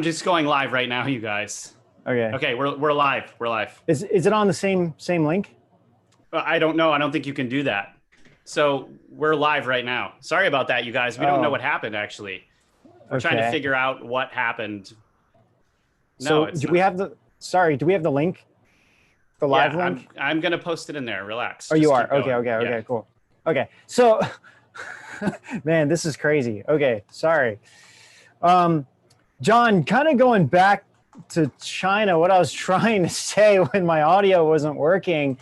I'm just going live right now, you guys. Okay. Okay, we're live. We're live. Is it on the same link? I don't know. I don't think you can do that. So we're live right now. Sorry about that, you guys. We don't know Oh, what happened actually. We're trying to okay. figure out what happened. No, So it's do we not. have do we have the link? The Yeah, live link? I'm gonna post it in there. Relax. Oh, you Just are. keep Okay, going. okay, Yeah. okay, cool. Okay. So man, this is crazy. Okay, sorry. John, kind of going back to China, what I was trying to say when my audio wasn't working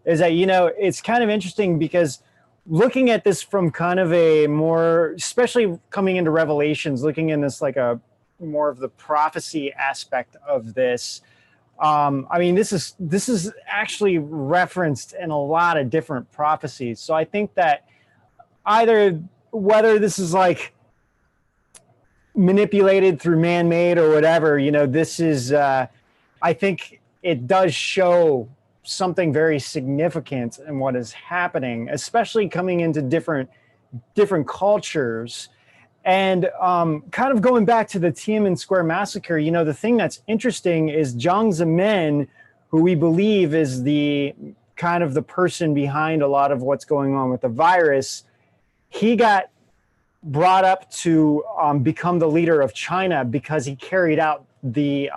is that, it's kind of interesting because looking at this from kind of a more, especially coming into Revelations, looking in this like a more of the prophecy aspect of this. I mean, this is actually referenced in a lot of different prophecies. So I think that either whether this is like manipulated through man-made or whatever, this is I think it does show something very significant in what is happening, especially coming into different cultures. And kind of going back to the Tiananmen Square massacre, the thing that's interesting is Jiang Zemin, who we believe is the kind of the person behind a lot of what's going on with the virus. He got brought up to become the leader of China because he carried out the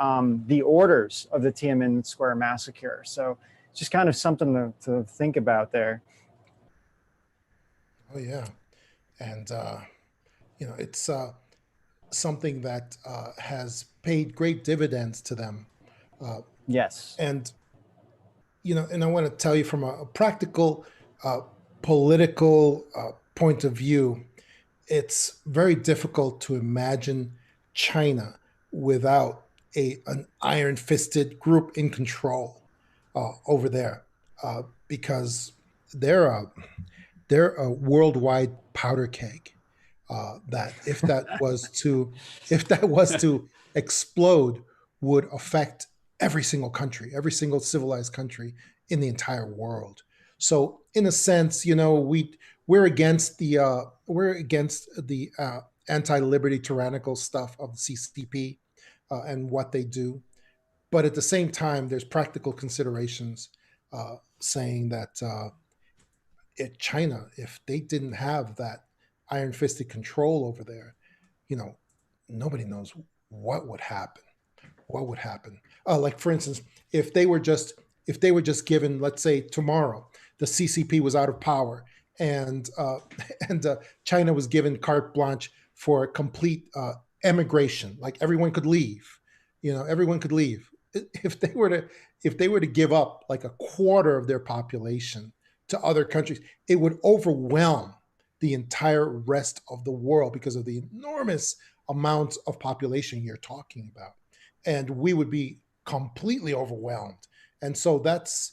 orders of the Tiananmen Square massacre. So just kind of something to think about there. Oh yeah, and it's something that has paid great dividends to them, uh, Yes. and and I want to tell you from a practical, uh, political point of view, it's very difficult to imagine China without an iron-fisted group in control over there, because they're a they're a worldwide powder keg. That if that was to explode, would affect every single country, every single civilized country in the entire world. So, in a sense, we're against the anti-liberty tyrannical stuff of the CCP and what they do, but at the same time, there's practical considerations saying that China, if they didn't have that iron-fisted control over there, you know, nobody knows what would happen. What would happen? Like for instance, if they were just given, let's say tomorrow, the CCP was out of power and China was given carte blanche for complete emigration, like everyone could leave. Everyone could leave. If they were to give up like a quarter of their population to other countries, it would overwhelm the entire rest of the world because of the enormous amount of population you're talking about, and we would be completely overwhelmed. And so that's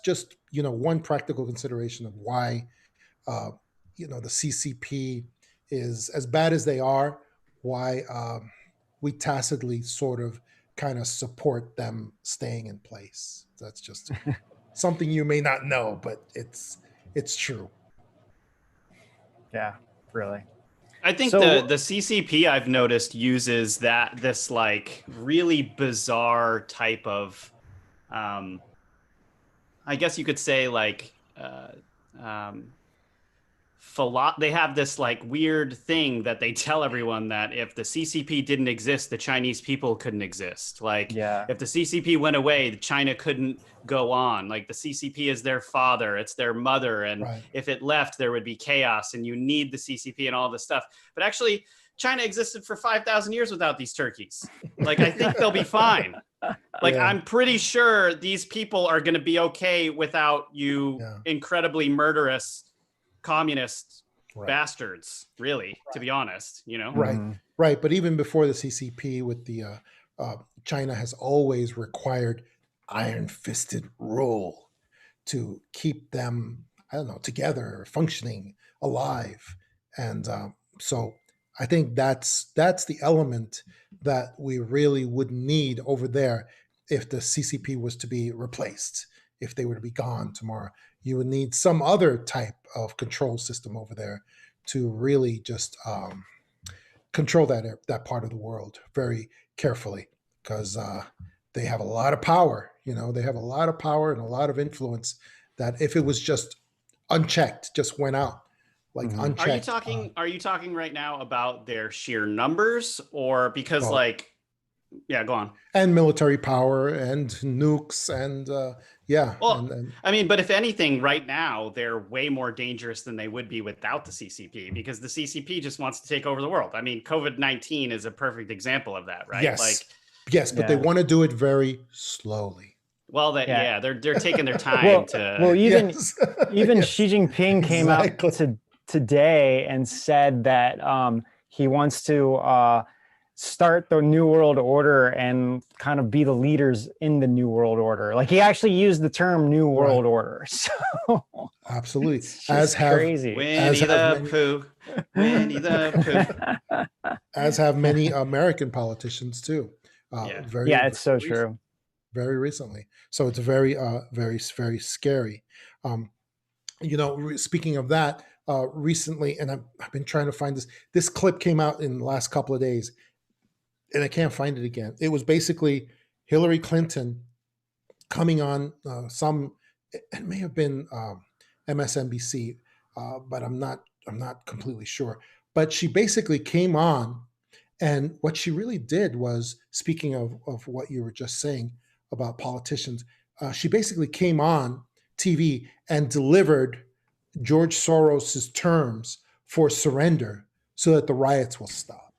just one practical consideration of why uh, the CCP is as bad as they are. Why we tacitly sort of kind of support them staying in place. That's just something you may not know, but it's true. Yeah, really. I think the So CCP I've noticed uses this like really bizarre type of um I guess you could say like um they have this like weird thing that they tell everyone that if the CCP didn't exist, the Chinese people couldn't exist. Like yeah, if the CCP went away, China couldn't go on. Like the CCP is their father, it's their mother, and Right. if it left, there would be chaos, and you need the CCP and all this stuff. But actually, China existed for 5,000 years without these turkeys. Like I think they'll be fine. Like Yeah. I'm pretty sure these people are going to be okay without you Yeah. incredibly murderous communist Right. bastards, really, to be honest, Right. mhm. Right. But even before the CCP, with the China has always required iron-fisted rule to keep them, I don't know, together, functioning, alive, and so I think that's the element that we really would need over there if the CCP was to be replaced. If they were to be gone tomorrow, you would need some other type of control system over there to really just control that part of the world very carefully because they have a lot of power. They have a lot of power and a lot of influence that if it was just unchecked, just went out like Mhm. unchecked. Are you talking right now about their sheer numbers, or because Well, yeah, go on. and military power and nukes and yeah, Well, and I mean, but if anything, right now they're way more dangerous than they would be without the CCP, because the CCP just wants to take over the world. I mean, COVID-19 is a perfect example of that, right? yes, yes, but they Yeah. want to do it very slowly. Well, Yeah. they're taking their time Well, to. even Yes, Xi yes, Jinping came out exactly. today and said that he wants to start the New World Order and kind of be the leaders in the New World Order. Like he actually used the term New Right, World Order. So absolutely. it's As just have crazy. as Winnie have the many Pooh, Winnie the Pooh. as have many American politicians too. Yeah. Very, Yeah, very it's so recent, true. very recently. So it's very, very, very scary. Um, Speaking of that, recently, and I've been trying to find this. This clip came out in the last couple of days, and I can't find it again. It was basically Hillary Clinton coming on some. It may have been MSNBC, but I'm not completely sure. But she basically came on, and what she really did was, speaking of what you were just saying about politicians, she basically came on TV and delivered George Soros's terms for surrender so that the riots will stop.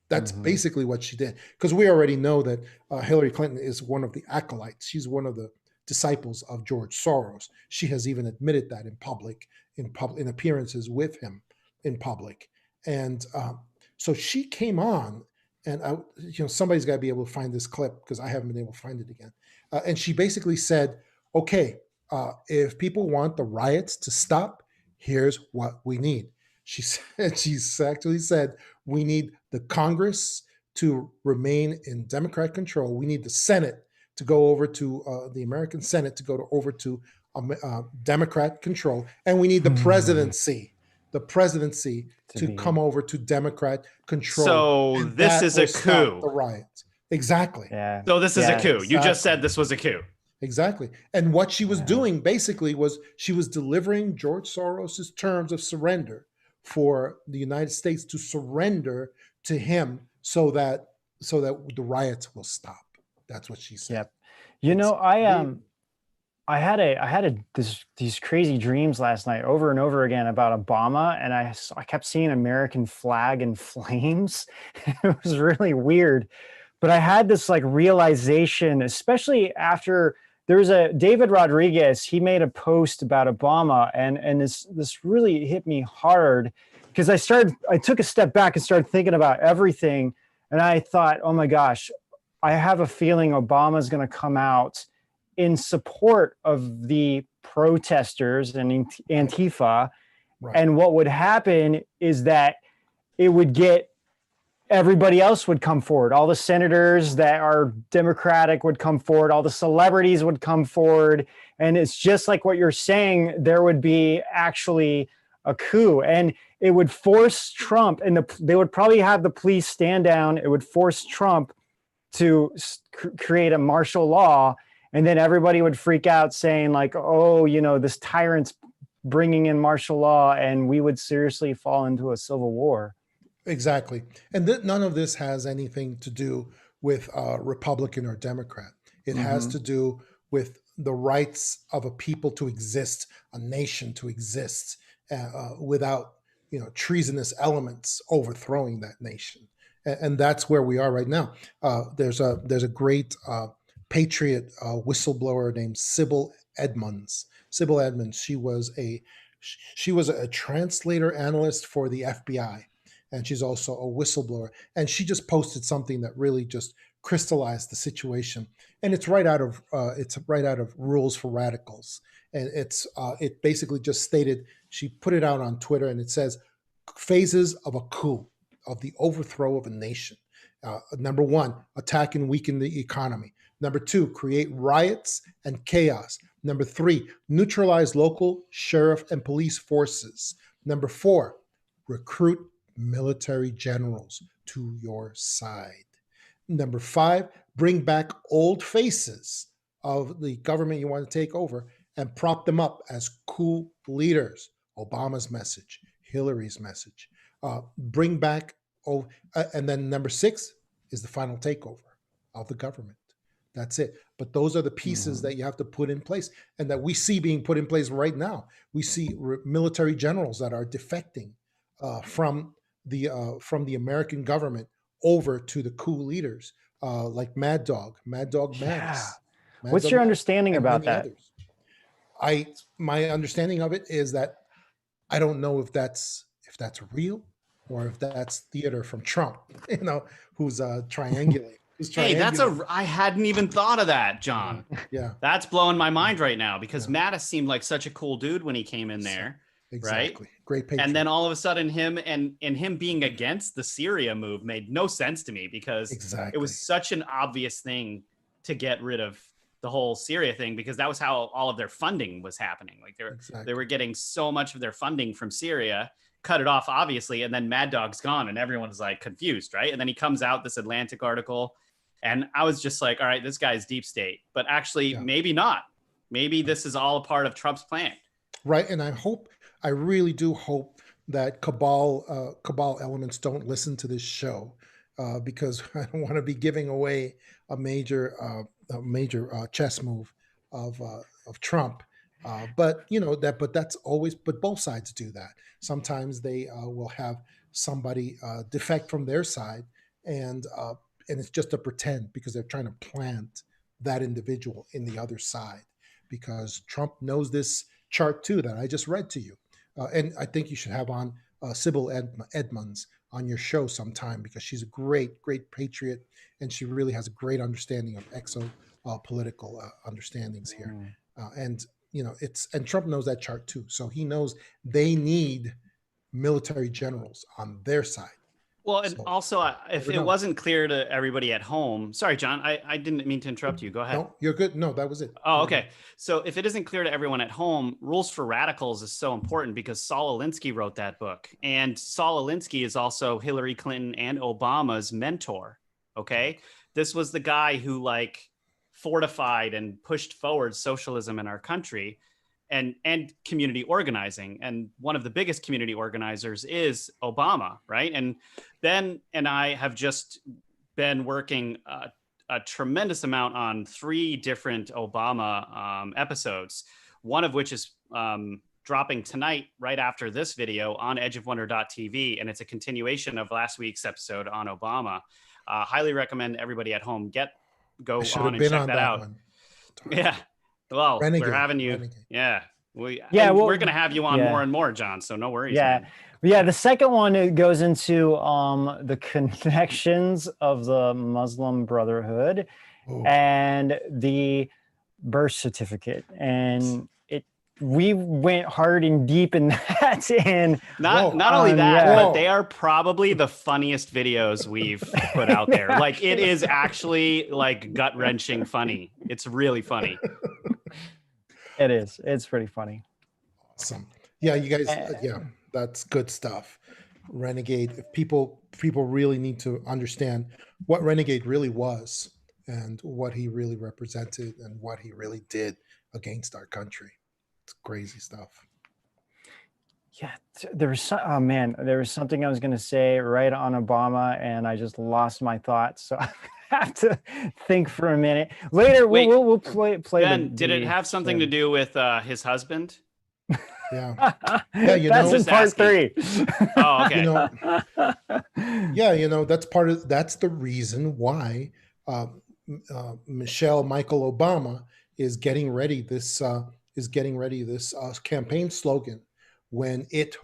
That's Mhm. basically what she did. Because we already know that Hillary Clinton is one of the acolytes. She's one of the disciples of George Soros. She has even admitted that in appearances with him in public. And so she came on, and somebody's got to be able to find this clip because I haven't been able to find it again. And she basically said, "Okay, if people want the riots to stop, here's what we need." She's actually said we need the Congress to remain in Democrat control. We need the Senate to go over to the American Senate to over to Democrat control, and we need the presidency To to be, come over to Democrat control, So and this that is a will stop coup. the riots. Exactly. yeah, So this is a yeah, coup. You just Exactly. said this was a coup. Exactly. And what she was yeah. doing basically was she was delivering George Soros's terms of surrender for the United States to surrender to him so that the riots will stop. That's what she said. Yep. You It's know, I had these crazy dreams last night over and over again about Obama, and I kept seeing American flag in flames. It was really weird, but I had this like realization, especially after there was a David Rodriguez. He made a post about Obama, and this really hit me hard because I took a step back and started thinking about everything, and I thought, oh my gosh, I have a feeling Obama's going to come out in support of the protesters and right, Antifa. right, And what would happen is that it would get everybody else would come forward. All the senators that are Democratic would come forward. All the celebrities would come forward. And it's just like what you're saying, there would be actually a coup. And it would force Trump, and they would probably have the police stand down. It would force Trump to create a martial law, and then everybody would freak out saying like, oh, this tyrant's bringing in martial law, and we would seriously fall into a civil war. exactly. And none of this has anything to do with Republican or Democrat. It has Mm-hmm. to do with the rights of a people to exist, a nation to exist, without treasonous elements overthrowing that nation. And that's where we are right now. There's a great patriot whistleblower named Sybil Edmonds. She was a translator analyst for the FBI, and she's also a whistleblower. And she just posted something that really just crystallized the situation. And it's right out of Rules for Radicals. And it basically just stated, she put it out on Twitter, and it says phases of a coup, of the overthrow of a nation. Number one, attack and weaken the economy. Number two, create riots and chaos. Number three, neutralize local sheriff and police forces. Number four, recruit military generals to your side. Number 5, bring back old faces of the government you want to take over and prop them up as coup leaders. Obama's message, Hillary's message. Bring back, and then number 6 is the final takeover of the government. That's it. But those are the pieces that you have to put in place and that we see being put in place right now. We see military generals that are defecting from the American government over to the coup leaders, like Mad Dog Madness. Yeah. Mad What's Dog your Madness, understanding and about many that? others. My understanding of it is that I don't know if that's real or if that's theater from Trump, who's triangulating. Who's Hey, triangulating. I hadn't even thought of that, John. Yeah, That's blowing my mind right now because Yeah. Mattis seemed like such a cool dude when he came in there, right? exactly. Great patriot. And then all of a sudden him and him being against the Syria move made no sense to me because Exactly. it was such an obvious thing to get rid of the whole Syria thing because that was how all of their funding was happening. Like they were getting so much of their funding from Syria, cut it off obviously, and then Mad Dog's gone and everyone's like confused, right? And then he comes out this Atlantic article and I was just like, all right, this guy's deep state, but actually maybe not. Maybe this is all a part of Trump's plan. Right. And I really do hope that cabal elements don't listen to this show because I don't want to be giving away a major chess move of Trump. But that's always. But both sides do that. Sometimes they will have somebody defect from their side, and it's just a pretend because they're trying to plant that individual in the other side. Because Trump knows this chart too that I just read to you, and I think you should have on Sybil Edmonds on your show sometime because she's a great patriot and she really has a great understanding of political understandings here. And Trump knows that chart too, so he knows they need military generals on their side. Well, and also, if it wasn't clear to everybody at home, sorry, John, I didn't mean to interrupt you. Go ahead. No, you're good. No, that was it. Oh, okay. So if it isn't clear to everyone at home, Rules for Radicals is so important because Saul Alinsky wrote that book. And Saul Alinsky is also Hillary Clinton and Obama's mentor. Okay. This was the guy who fortified and pushed forward socialism in our country and community organizing. And one of the biggest community organizers is Obama, right? And Ben and I have just been working a tremendous amount on 3 different Obama episodes, one of which is dropping tonight right after this video on edgeofwonder.tv. And it's a continuation of last week's episode on Obama. Highly recommend everybody at home go on and check that out. Yeah. Well, we're having you. Renegade. Yeah. We're going to have you on more and more, John. So no worries. Yeah. Man. Yeah. The second one, it goes into the connections of the Muslim Brotherhood and the birth certificate. And we went hard and deep in that. And not only that, but they are probably the funniest videos we've put out there. Like it is actually gut wrenching funny. It's really funny. It is. It's pretty funny. Awesome. Yeah, you guys. That's good stuff. Renegade. If people really need to understand what Renegade really was and what he really represented and what he really did against our country. It's crazy stuff. Yeah, there was something I was going to say right on Obama, and I just lost my thoughts. So I have to think for a minute. Later, we'll play. Ben, did it have something to do with his husband? Yeah. That's in part 3. Oh, okay. That's the reason why Michael Obama is getting ready this campaign slogan when it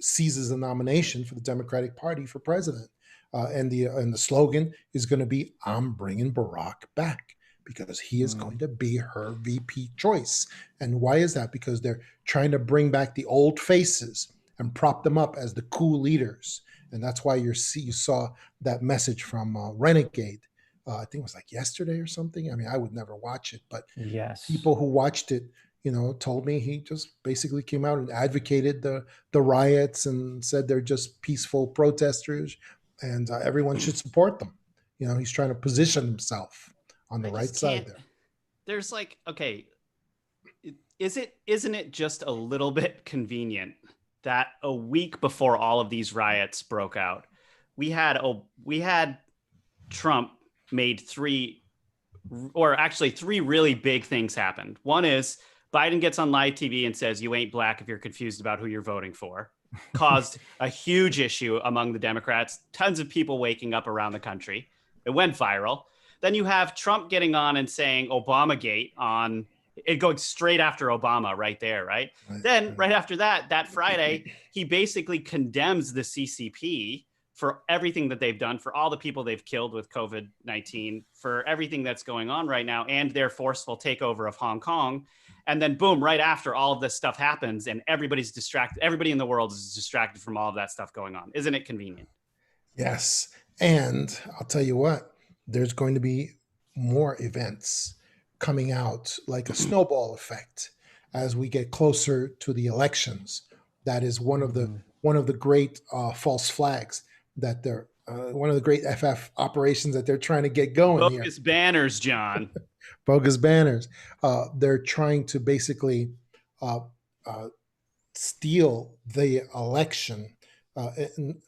seizes the nomination for the Democratic Party for president. And the slogan is going to be, "I'm bringing Barack back," because he is going to be her VP choice. And why is that? Because they're trying to bring back the old faces and prop them up as the coup leaders. And that's why you saw that message from Renegade. I think it was yesterday or something. I mean, I would never watch it, but yes, people who watched it, told me he just basically came out and advocated the riots and said they're just peaceful protesters. and everyone should support them. He's trying to position himself on the I right just side can't. there. There's like, okay, isn't it just a little bit convenient that a week before all of these riots broke out, we had Trump made three really big things happened. One is Biden gets on live TV and says, "You ain't black if you're confused about who you're voting for." Caused a huge issue among the Democrats, tons of people waking up around the country. It went viral. Then you have Trump getting on and saying Obamagate on it, going straight after Obama right there, right? Right, Then right. right after that Friday, he basically condemns the CCP for everything that they've done, for all the people they've killed with COVID-19, for everything that's going on right now, and their forceful takeover of Hong Kong. And then boom, right after all of this stuff happens and everybody's distracted, everybody in the world is distracted from all of that stuff going on. Isn't it convenient? Yes. And I'll tell you what, there's going to be more events coming out like a snowball effect as we get closer to the elections. That is one of the great false flags that they're one of the great FF operations that they're trying to get going here. Bogus banners, John. Bogus banners. They're trying to basically uh, uh, steal the election,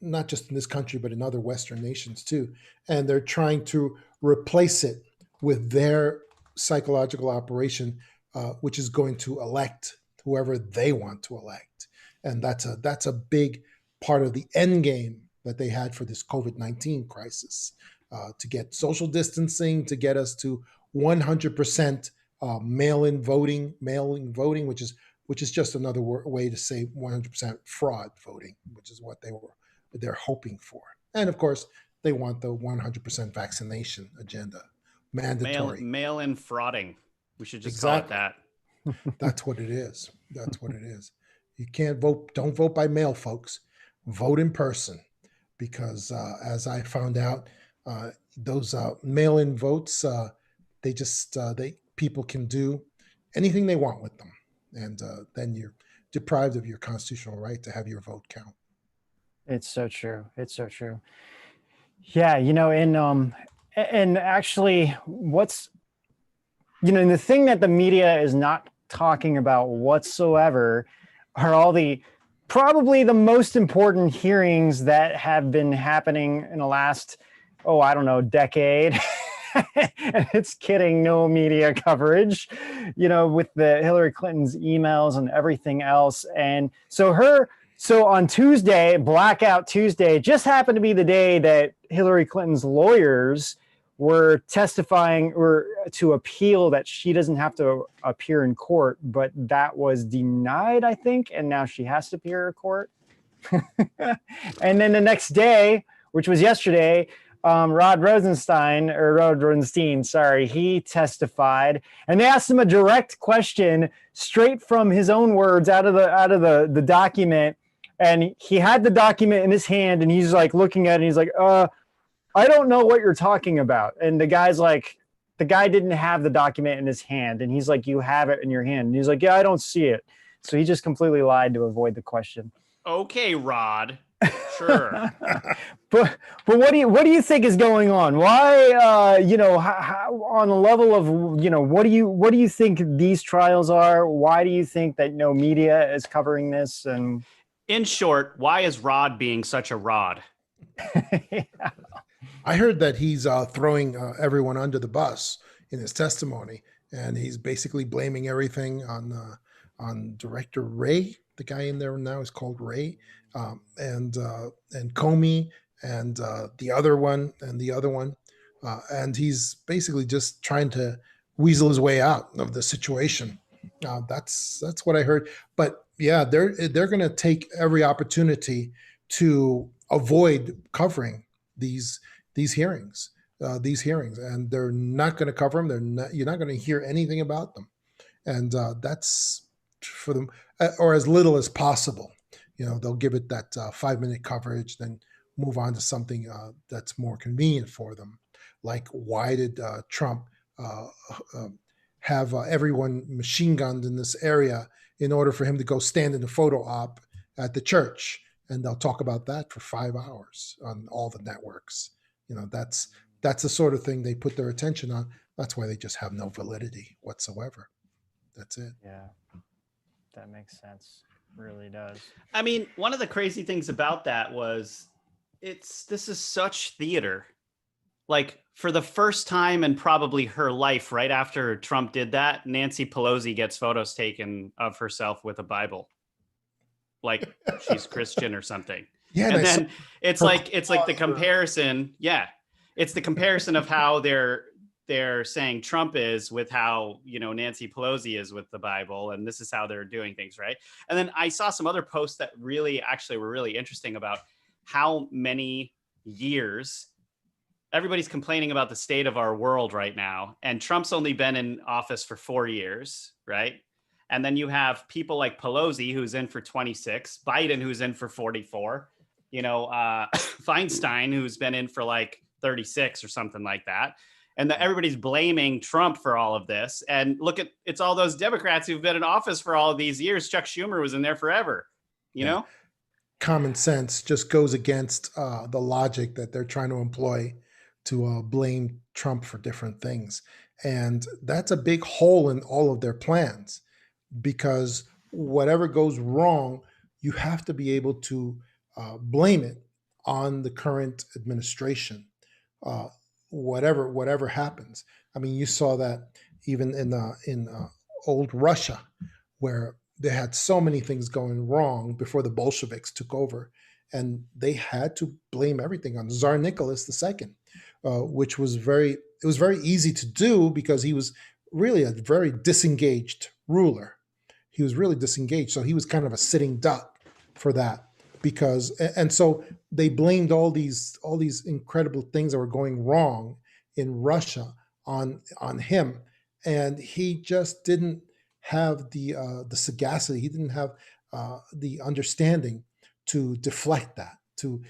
not just in this country, but in other Western nations too. And they're trying to replace it with their psychological operation, which is going to elect whoever they want to elect. And that's a big part of the end game that they had for this COVID-19 crisis, to get social distancing, to get us to 100% mail-in voting, which is just another way to say 100% fraud voting, which is what they're hoping for. And of course, they want the 100% vaccination agenda, mandatory. Mail-in frauding. We should just Exactly. call it that. That's what it is. That's what it is. You can't vote. Don't vote by mail, folks. Vote in person, because as I found out, those mail-in votes, they people can do anything they want with them, and then you're deprived of your constitutional right to have your vote count. It's so true. It's so true. Yeah, and actually and the thing that the media is not talking about whatsoever are all probably the most important hearings that have been happening in the last, I don't know, decade. And it's getting no media coverage, with the Hillary Clinton's emails and everything else. And so on Tuesday, Blackout Tuesday, just happened to be the day that Hillary Clinton's lawyers were testifying or to appeal that she doesn't have to appear in court, but that was denied, I think, and now she has to appear in court. And then the next day, which was yesterday, Rod Rosenstein, he testified, and they asked him a direct question straight from his own words out of the document, and he had the document in his hand, and he's like looking at it, and he's like, I don't know what you're talking about. And the guy didn't have the document in his hand, and he's like, you have it in your hand, and he's like, yeah, I don't see it. So he just completely lied to avoid the question. Okay, Rod. Sure. but what do you think is going on? Why, how, on a level of, what do you think these trials are? Why do you think that no media is covering this? And in short, why is Rod being such a Rod? Yeah. I heard that he's throwing everyone under the bus in his testimony, and he's basically blaming everything on Director Ray. The guy in there now is called Ray, and Comey, and the other one, and he's basically just trying to weasel his way out of the situation. That's what I heard. But yeah, they're going to take every opportunity to avoid covering these hearings, and they're not going to cover them. You're not going to hear anything about them, and that's for them, or as little as possible. They'll give it that 5-minute coverage, then move on to something that's more convenient for them. Like, why did Trump have everyone machine gunned in this area in order for him to go stand in the photo op at the church? and they'll talk about that for 5 hours on all the networks. That's the sort of thing they put their attention on. That's why they just have no validity whatsoever. That's it. Yeah, that makes sense. Really does. I mean, one of the crazy things about that was this is such theater. Like, for the first time in probably her life, right after Trump did that, Nancy Pelosi gets photos taken of herself with a Bible. Like she's Christian or something. Yeah, and then it's like the comparison. Yeah. It's the comparison of how they're saying Trump is with how, Nancy Pelosi is with the Bible, and this is how they're doing things, right? And then I saw some other posts that really actually were really interesting about how many years everybody's complaining about the state of our world right now, and Trump's only been in office for 4 years, right? And then you have people like Pelosi, who's in for 26, Biden, who's in for 44, Feinstein, who's been in for like 36 or something like that. And everybody's blaming Trump for all of this. And look it's all those Democrats who've been in office for all of these years. Chuck Schumer was in there forever, you know? Common sense just goes against the logic that they're trying to employ to blame Trump for different things. And that's a big hole in all of their plans, because whatever goes wrong, you have to be able to blame it on the current administration. Whatever happens. I mean, you saw that even in old Russia, where they had so many things going wrong before the Bolsheviks took over, and they had to blame everything on Tsar Nicholas II, which was very easy to do because he was really a very disengaged ruler. He was really disengaged, so he was kind of a sitting duck for that. And so they blamed all these incredible things that were going wrong in Russia on him, and he just didn't have the sagacity. He didn't have the understanding to deflect that, to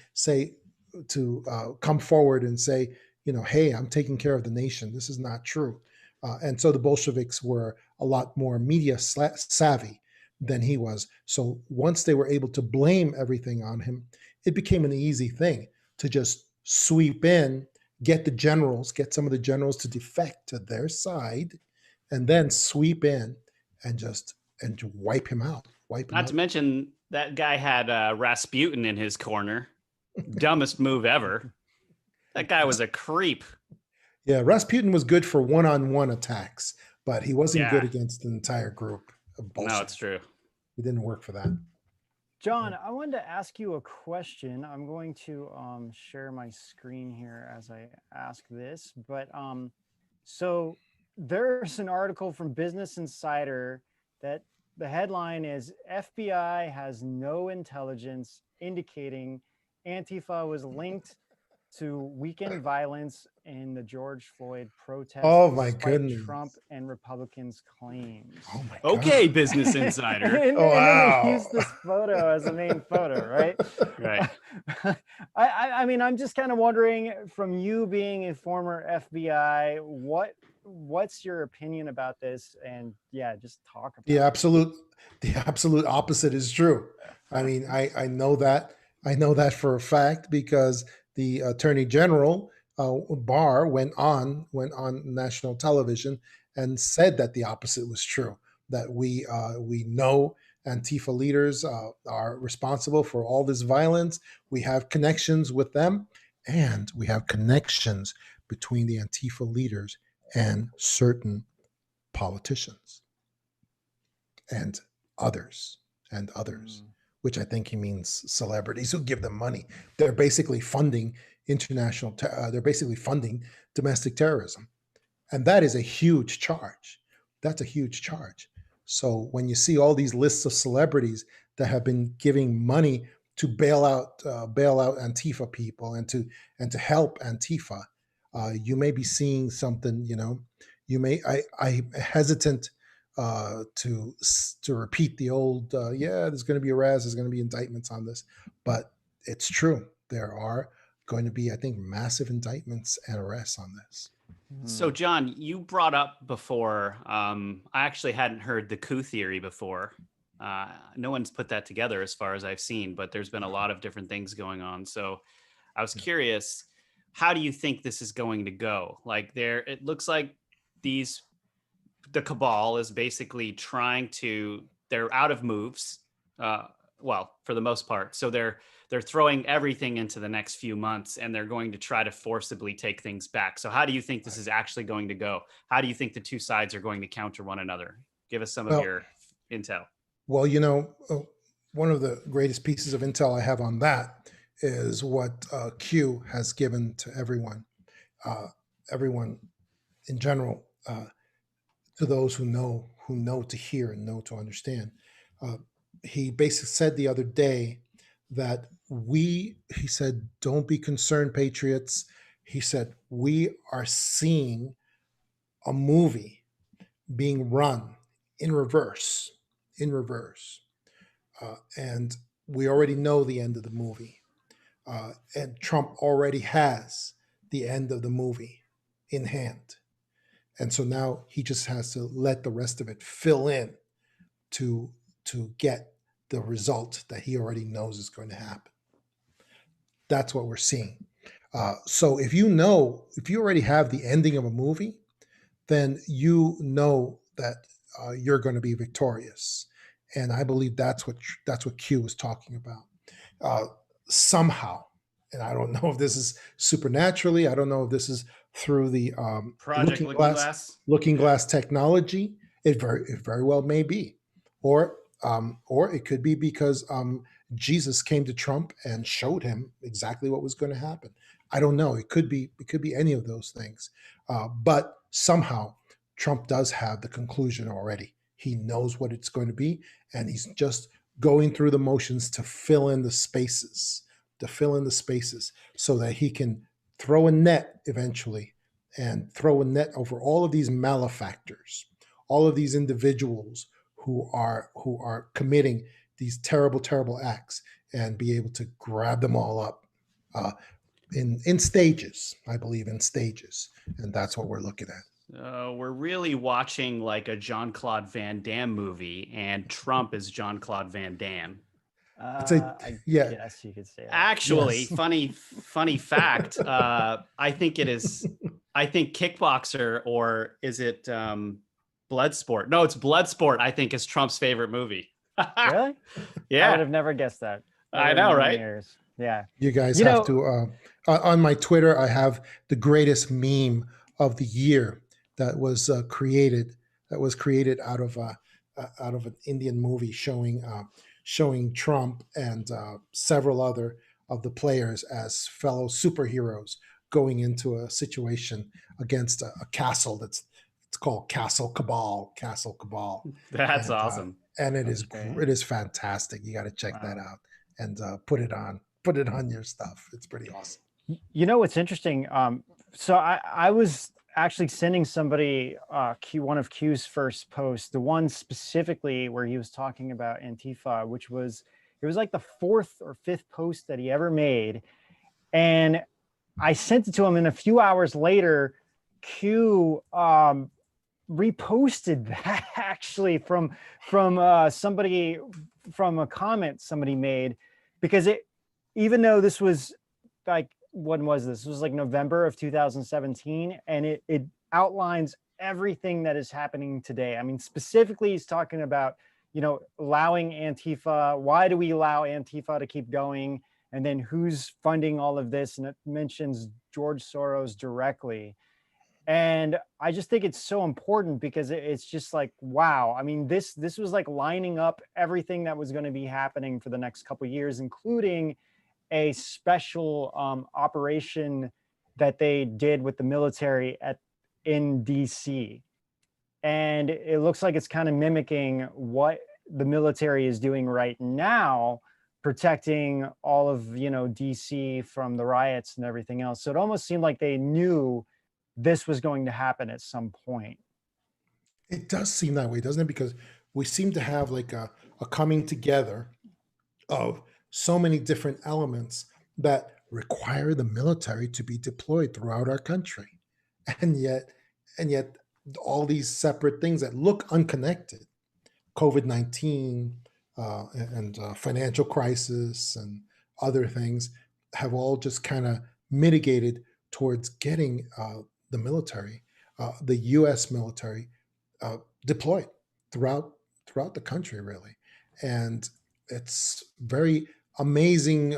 come forward and say, hey, I'm taking care of the nation. This is not true. And so the Bolsheviks were a lot more media savvy than he was. So once they were able to blame everything on him, it became an easy thing to just sweep in, get some of the generals to defect to their side, and then sweep in and wipe him out. Not to mention that guy had Rasputin in his corner. Dumbest move ever. That guy was a creep. Yeah, Rasputin was good for one-on-one attacks, but he wasn't good against an entire group of bullshit. No, it's true. He didn't work for that. John, I wanted to ask you a question. I'm going to share my screen here as I ask this. But so there's an article from Business Insider that the headline is FBI has no intelligence indicating Antifa was linked to weekend violence in the George Floyd protests. Oh my goodness! Trump and Republicans' claims. Oh my God. Okay, Business Insider. and wow! Then they use this photo as a main photo, right? Right. I mean, I'm just kind of wondering, from you being a former FBI, what's your opinion about this? And just talk about the absolute opposite is true. I mean, I know that for a fact, because the Attorney General Barr went on national television and said that the opposite was true. That we know Antifa leaders are responsible for all this violence. We have connections with them, and we have connections between the Antifa leaders and certain politicians and others. Which I think he means celebrities who give them money. They're basically funding they're basically funding domestic terrorism. And that is a huge charge. That's a huge charge. So when you see all these lists of celebrities that have been giving money to bail out Antifa people and to help Antifa, you may be seeing something, I'm hesitant to repeat the old, there's going to be arrests, there's going to be indictments on this, but it's true. There are going to be, I think, massive indictments and arrests on this. So, John, you brought up before, I actually hadn't heard the coup theory before. No one's put that together as far as I've seen, but there's been a lot of different things going on. So I was curious, how do you think this is going to go? Like it looks like the cabal is basically they're out of moves. Uh, well, for the most part. So they're throwing everything into the next few months, and they're going to try to forcibly take things back. So how do you think this is actually going to go? How do you think the two sides are going to counter one another? Give us some of Well, your intel. well, one of the greatest pieces of intel I have on that is what Q has given to uh, everyone in general, to those who know to hear and know to understand. Uh, he basically said the other day that he said, don't be concerned, patriots. He said, we are seeing a movie being run in reverse, in reverse. And we already know the end of the movie. And Trump already has the end of the movie in hand. And so now he just has to let the rest of it fill in to get the result that he already knows is going to happen. That's what we're seeing. So if you already have the ending of a movie, then you know that you're going to be victorious. And I believe that's what Q was talking about. Uh, Somehow, and I don't know if this is supernaturally, I don't know if this is through the Project Looking Glass. looking glass technology. It very well may be, or it could be because Jesus came to Trump and showed him exactly what was going to happen. I don't know. It could be any of those things, but somehow Trump does have the conclusion already. He knows what it's going to be, and he's just going through the motions to fill in the spaces, so that he can throw a net eventually, and throw a net over all of these malefactors, all of these individuals who are committing these terrible, terrible acts, and be able to grab them all up in stages. I believe in stages, and that's what we're looking at. We're really watching like a Jean-Claude Van Damme movie, and Trump is Jean-Claude Van Damme. I Yeah. guess you could say that. Actually, Yes. funny fact. I think it is. I think Kickboxer, or is it Bloodsport? No, it's Bloodsport. I think is Trump's favorite movie. Really? Yeah, I would have never guessed that. I Never in know, a million right? years. Yeah. You guys You have know, to. On my Twitter, I have the greatest meme of the year that was created. That was created out of an Indian movie showing Trump and several other of the players as fellow superheroes going into a situation against a castle it's called Castle Cabal. Castle Cabal. That's And awesome. and That's great. it is fantastic. You got to check that Wow. out and put it on your stuff. It's pretty awesome. You know what's interesting? So I was actually sending somebody one of Q's first posts, the one specifically where he was talking about Antifa, it was like the fourth or fifth post that he ever made, and I sent it to him, and a few hours later, Q reposted that actually from somebody, from a comment somebody made, because even though this was like, when was this? It was like November of 2017, and it outlines everything that is happening today. I mean, specifically, he's talking about, allowing Antifa. Why do we allow Antifa to keep going? And then who's funding all of this? And it mentions George Soros directly. And I just think it's so important, because it's just like, wow. I mean, this was like lining up everything that was going to be happening for the next couple of years, including a special operation that they did with the military in DC. And it looks like it's kind of mimicking what the military is doing right now, protecting all of, DC from the riots and everything else. So it almost seemed like they knew this was going to happen at some point. It does seem that way, doesn't it? Because we seem to have like a coming together of so many different elements that require the military to be deployed throughout our country. And yet all these separate things that look unconnected, COVID-19, and financial crisis and other things have all just kind of mitigated towards getting the military, the U.S. military, uh, deployed throughout throughout the country, really. And it's very amazing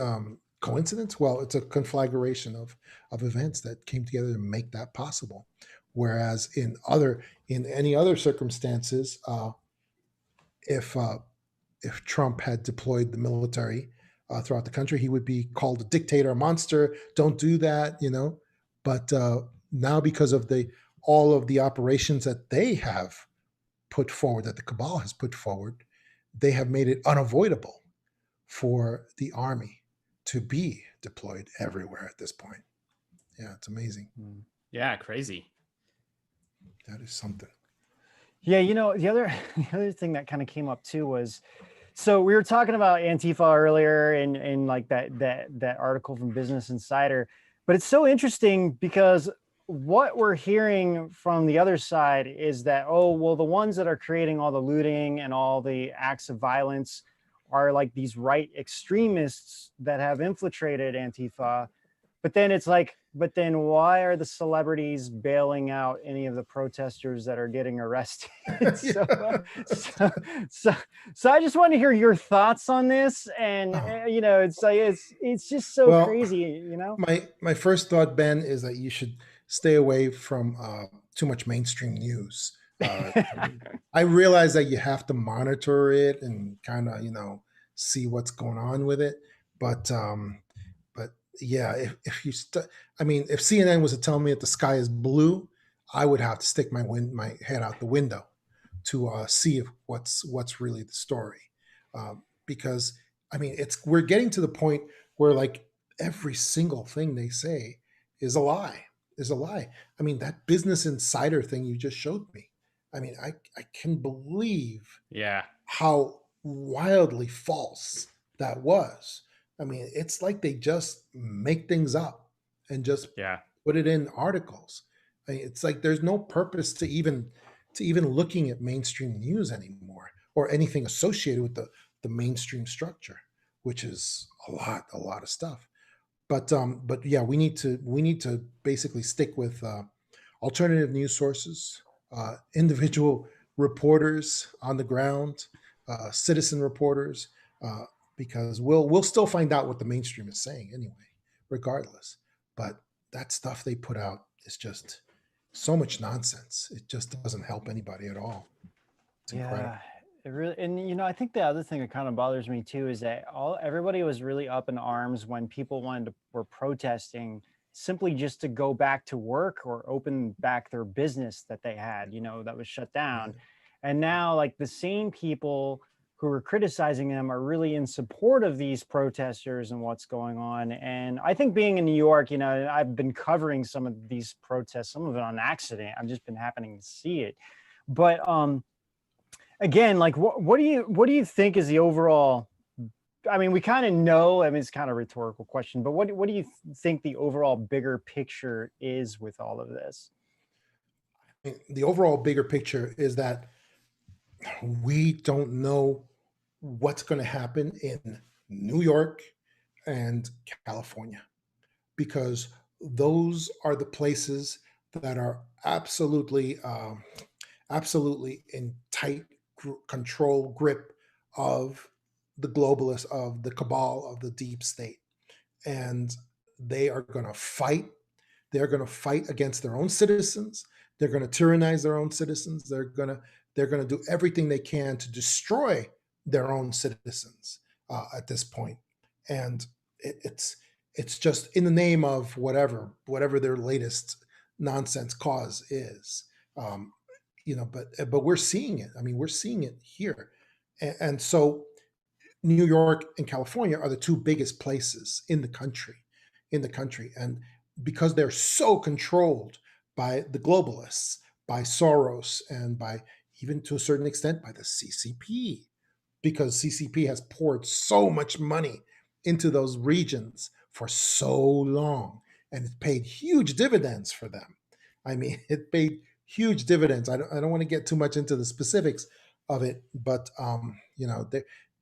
coincidence. Well, it's a conflagration of events that came together to make that possible. Whereas in any other circumstances, if if Trump had deployed the military throughout the country, he would be called a dictator, a monster. Don't do that, you know. But now, because of the all of the operations that they have put forward, that the cabal has put forward, they have made it unavoidable for the army to be deployed everywhere at this point. Yeah, it's amazing. Yeah, crazy. That is something. Yeah, the other the other thing that kind of came up too was, so we were talking about Antifa earlier in like that article from Business Insider, but it's so interesting because what we're hearing from the other side is that, oh, well, the ones that are creating all the looting and all the acts of violence are like these right extremists that have infiltrated Antifa. But then it's like, but then why are the celebrities bailing out any of the protesters that are getting arrested? so, so, so, so I just want to hear your thoughts on this. And it's like it's just so Well, crazy. my first thought, Ben, is that you should stay away from too much mainstream news. I realize that you have to monitor it and kind of see what's going on with it, but yeah, if you I mean, if CNN was to tell me that the sky is blue, I would have to stick my head out the window to see if what's really the story, because I mean we're getting to the point where like every single thing they say is a lie, is a lie. I mean, that Business Insider thing you just showed me. I mean, I can believe Yeah. how wildly false that was. I mean, it's like they just make things up and just Yeah. put it in articles. I mean, it's like there's no purpose to even looking at mainstream news anymore or anything associated with the mainstream structure, which is a lot of stuff. But yeah, we need to basically stick with alternative news sources, individual reporters on the ground, citizen reporters, uh, because we'll still find out what the mainstream is saying anyway, regardless. But that stuff they put out is just so much nonsense. It just doesn't help anybody at all. It's incredible. Yeah, it really, and I think the other thing that kind of bothers me too is that everybody was really up in arms when people were protesting simply just to go back to work or open back their business that they had, that was shut down. Right. And now like the same people who are criticizing them are really in support of these protesters and what's going on. And I think being in New York, I've been covering some of these protests, some of it on accident. I've just been happening to see it. But again, like what do you think is the overall, I mean, we kind of know, I mean, it's kind of a rhetorical question, but what do you think the overall bigger picture is with all of this? The overall bigger picture is that we don't know what's going to happen in New York and California, because those are the places that are absolutely in tight control grip of the globalists, of the cabal, of the deep state, and they are going to fight. They're going to fight against their own citizens. They're going to tyrannize their own citizens. They're going to do everything they can to destroy their own citizens at this point. And it's just in the name of whatever their latest nonsense cause is. But we're seeing it. I mean, we're seeing it here, and so New York and California are the two biggest places in the country, and because they're so controlled by the globalists, by Soros, and by even to a certain extent by the CCP, because CCP has poured so much money into those regions for so long, and it's paid huge dividends for them. I mean, it paid huge dividends. I don't want to get too much into the specifics of it, but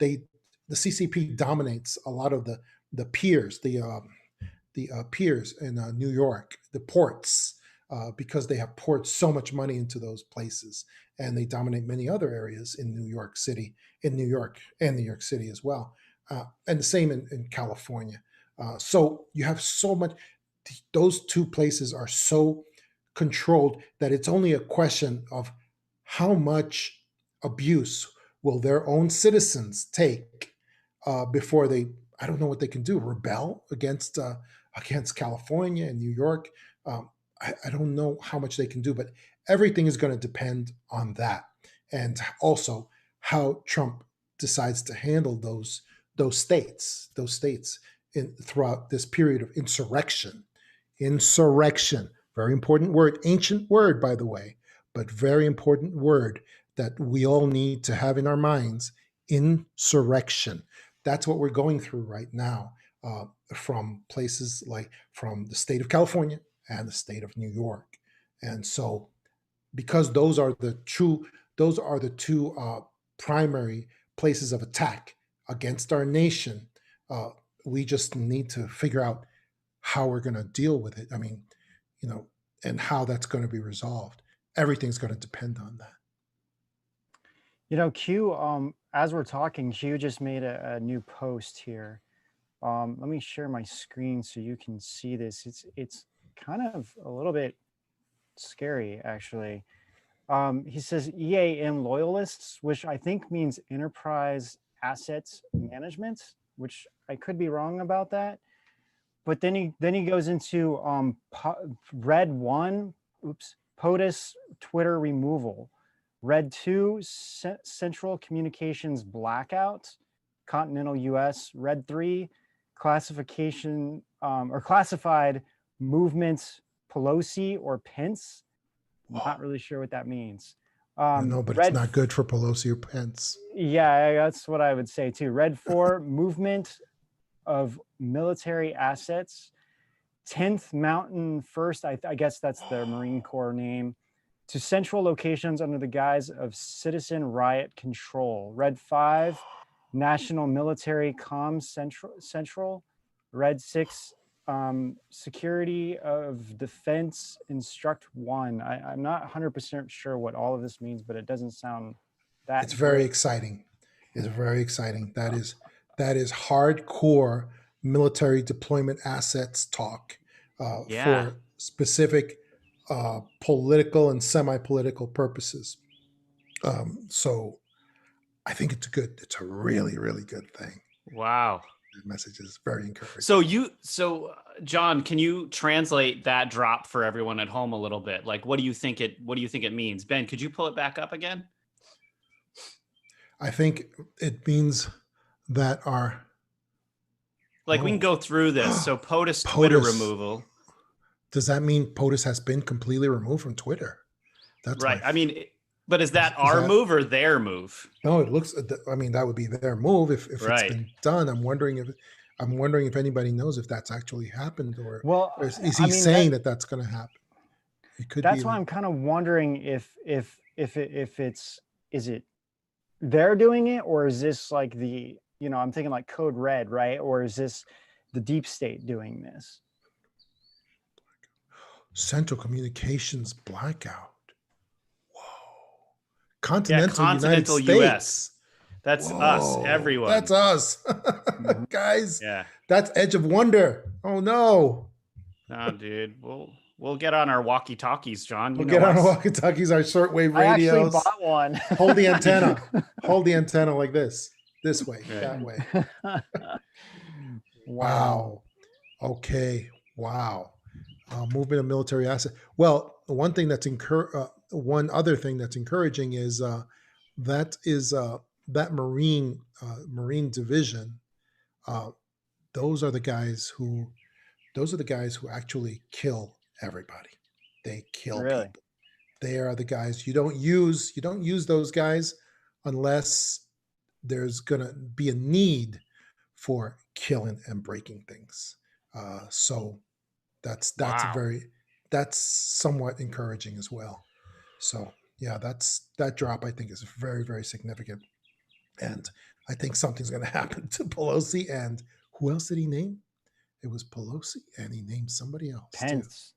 they the CCP dominates a lot of the piers, the piers in New York, the ports, because they have poured so much money into those places, and they dominate many other areas in New York City, in New York and New York City as well, and the same in California. So you have so much; those two places are so controlled that it's only a question of how much abuse will their own citizens take before they, I don't know what they can do, rebel against California and New York. I don't know how much they can do, but everything is going to depend on that, and also how Trump decides to handle those states in throughout this period of insurrection. Insurrection, very important word, ancient word, by the way, but very important word that we all need to have in our minds. Insurrection. That's what we're going through right now, from places like from the state of California and the state of New York. And so, because those are the two primary places of attack against our nation, uh, we just need to figure out how we're going to deal with it. I mean, you know, and how that's going to be resolved. Everything's going to depend on that. Q, as we're talking, Q just made a new post here. Let me share my screen so you can see this. It's kind of a little bit scary, actually. He says EAM loyalists, which I think means enterprise assets management, which I could be wrong about that. But then he goes into Red 1, POTUS Twitter removal. Red 2, Central Communications blackout, continental US. Red 3, classification or classified movement Pelosi or Pence. Not really sure what that means. No, but it's not good for Pelosi or Pence. Yeah, that's what I would say too. Red 4, movement of military assets. 10th Mountain First, I guess that's the Marine Corps name, to central locations under the guise of citizen riot control. Red 5, National Military Comms Central. Red 6, Security of Defense Instruct 1. I'm not 100% sure what all of this means, but it doesn't sound that It's very great. exciting. It's very exciting. That is hardcore military deployment assets talk Yeah. for specific political and semi-political purposes. So I think it's a really, really good thing. Wow. The message is very encouraging. So John, can you translate that drop for everyone at home a little bit? Like, what do you think it means? Ben, could you pull it back up again? I think it means that our we can go through this. So POTUS Twitter removal. Does that mean POTUS has been completely removed from Twitter? That's right. I mean, but is that our move or their move? No, it looks. I mean, that would be their move if right. It's been done. I'm wondering if anybody knows if that's actually happened, or is he saying that that's going to happen? It could. That's why I'm kind of wondering if it's, is it they're doing it, or is this like the, I'm thinking like Code Red, right? Or is this the deep state doing this? Central Communications blackout. Continental United States. US. That's us, everyone. That's us. Guys. Yeah. That's Edge of Wonder. Oh no. No, dude. We'll get on our walkie-talkies, John. We'll get on our walkie-talkies, our shortwave radios. I actually bought one. Hold the antenna. Hold the antenna like this. This way. That way. Wow. Okay. Wow. Movement of military assets. Well, one other thing that's encouraging is that Marine division. Those are the guys who actually kill everybody. They kill people. They are the guys you don't use those guys unless there's gonna be a need for killing and breaking things. So that's somewhat encouraging as well. So yeah, that drop I think is very, very significant. And I think something's going to happen to Pelosi. And who else did he name? It was Pelosi, and he named somebody else too. Pence.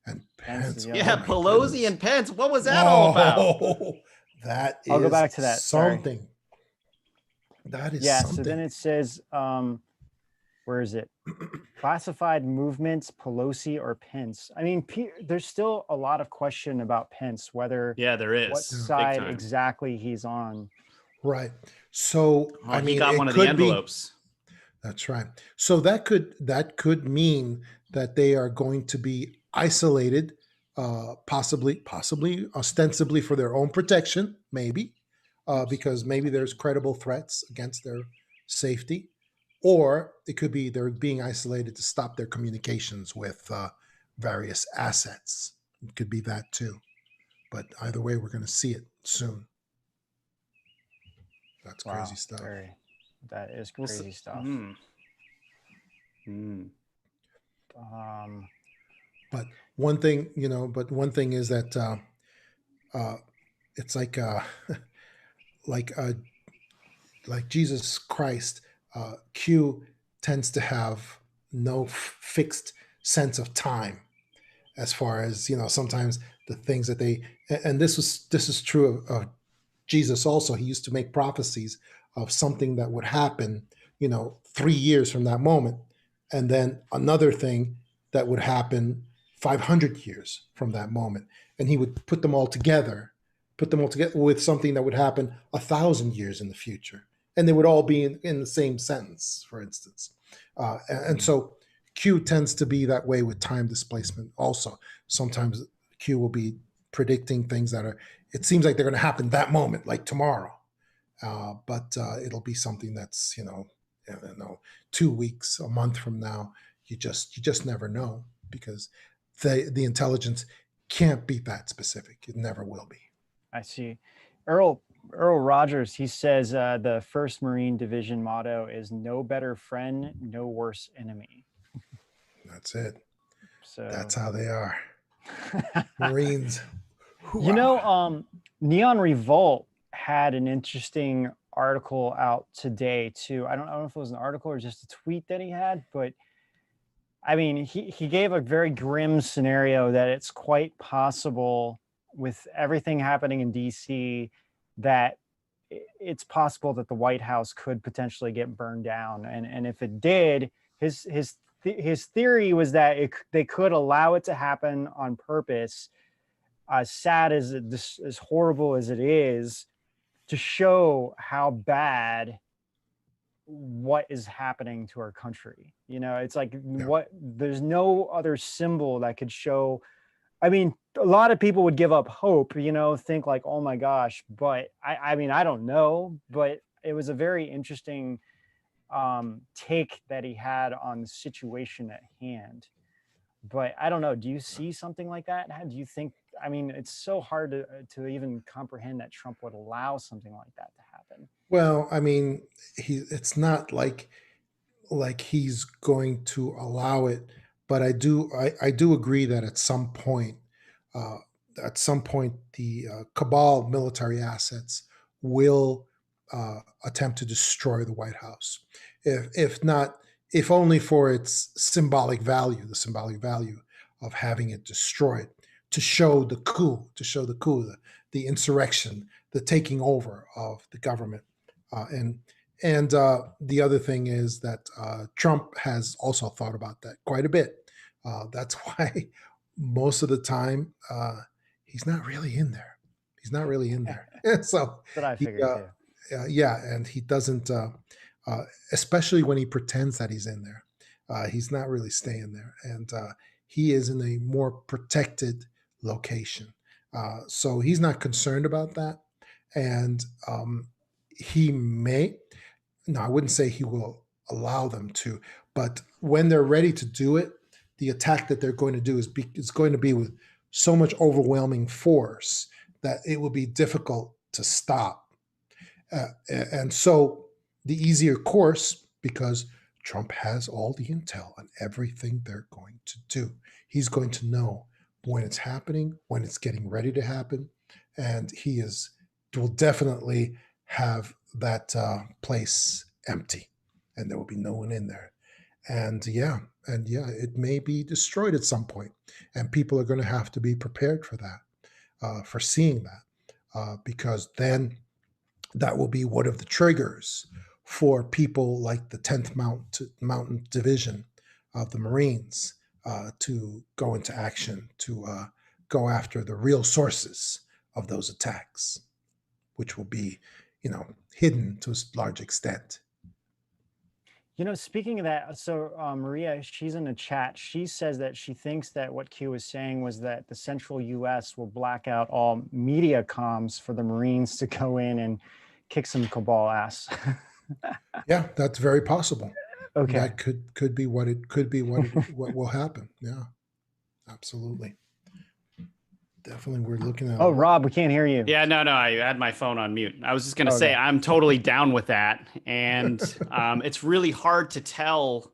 And Pence, Pence. the Oh other Yeah, my one. Pelosi goodness. and Pence. What was that all about? Whoa, that I'll go is back to that. Sorry. something. That is Yeah. So then something. it says, where is it? Classified movements, Pelosi or Pence. I mean, there's still a lot of question about Pence, whether Yeah, there what is. Yeah. Big side time. exactly he's on. Right. So Oh, I he mean, got one it of the could be. envelopes. That's right. So that could mean that they are going to be isolated, possibly, ostensibly for their own protection, maybe, Oops. because maybe there's credible threats against their safety, or it could be they're being isolated to stop their communications with various assets. It could be that too. But either way, we're going to see it soon. That's crazy Wow. stuff. That is We'll see. crazy stuff. But one thing, is that it's like uh, like Jesus Christ. Q tends to have no fixed sense of time, as far as sometimes the things that they, and this is true of Jesus also. He used to make prophecies of something that would happen 3 years from that moment, and then another thing that would happen 500 years from that moment, and he would put them all together with something that would happen 1,000 years in the future, and they would all be in the same sentence, for instance. And so Q tends to be that way with time displacement also. Sometimes Q will be predicting things that are, it seems like they're going to happen that moment, like tomorrow. But it'll be something that's, I don't know, 2 weeks, a month from now. You just never know, because the intelligence can't be that specific. It never will be. I see. Earl Rogers, he says the 1st Marine Division motto is "No better friend, no worse enemy." That's it. So That's how they are. Marines. Neon Revolt had an interesting article out today too. I don't know if it was an article or just a tweet that he had, but I mean, he gave a very grim scenario that it's quite possible, with everything happening in DC, that it's possible that the White House could potentially get burned down. And if it did, his theory was that they could allow it to happen on purpose, as sad as as horrible as it is, to show how bad what is happening to our country. It's like, Yeah. there's no other symbol that could show. I mean, a lot of people would give up hope, think like, oh my gosh, but I mean, I don't know, but it was a very interesting take that he had on the situation at hand. But I don't know, do you see something like that? How do you think? I mean, it's so hard to even comprehend that Trump would allow something like that to happen. Well, I mean, it's not like he's going to allow it, but I do agree that uh, at some point the cabal military assets will attempt to destroy the White House, if not, if only for its the symbolic value of having it destroyed, the insurrection, the taking over of the government, and the other thing is that Trump has also thought about that quite a bit. That's why most of the time he's not really in there. He's not really in there. So That's what I he, figured too. yeah, and he doesn't, especially when he pretends that he's in there. He's not really staying there, and he is in a more protected location. So he's not concerned about that, and he may. No, I wouldn't say he will allow them to, but when they're ready to do it, the attack that they're going to do is going to be with so much overwhelming force that it will be difficult to stop. And so the easier course, because Trump has all the intel on everything they're going to do. He's going to know when it's happening, when it's getting ready to happen, and will definitely have that place empty, and there will be no one in there. And it may be destroyed at some point, and people are going to have to be prepared for that, for seeing that, because then that will be one of the triggers for people like the 10th Mountain Division of the Marines to go into action, to go after the real sources of those attacks, which will be, hidden to a large extent. Speaking of that, so Maria, she's in the chat. She says that she thinks that what Q was saying was that the central U.S. will black out all media comms for the Marines to go in and kick some cabal ass. Yeah, that's very possible. Okay. That could be what what will happen. Yeah, absolutely. Definitely, we're looking at. Oh, Rob, we can't hear you. Yeah, no, I had my phone on mute. I was just going to say I'm totally down with that. And it's really hard to tell,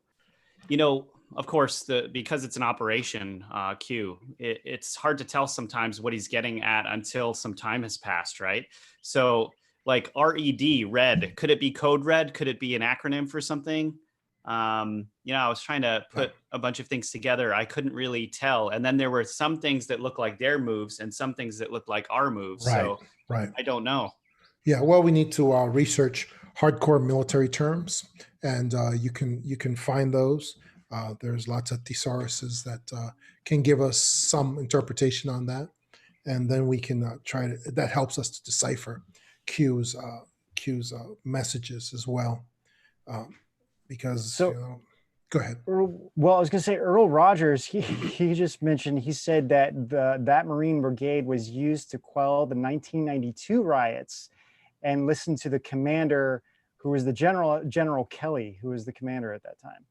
of course, because it's an operation, Q, it's hard to tell sometimes what he's getting at until some time has passed, right? So like RED, red, could it be code red? Could it be an acronym for something? I was trying to put a bunch of things together. I couldn't really tell. And then there were some things that looked like their moves and some things that looked like our moves. Right, so right. I don't know. Yeah, well, we need to research hardcore military terms, and you can find those. There's lots of thesauruses that can give us some interpretation on that, and then we can try to. That helps us to decipher Q's messages as well. Because go ahead. Well, I was going to say Earl Rogers. He just mentioned. He said that that Marine brigade was used to quell the 1992 riots, and listen to the commander, who was the General Kelly, who was the commander at that time.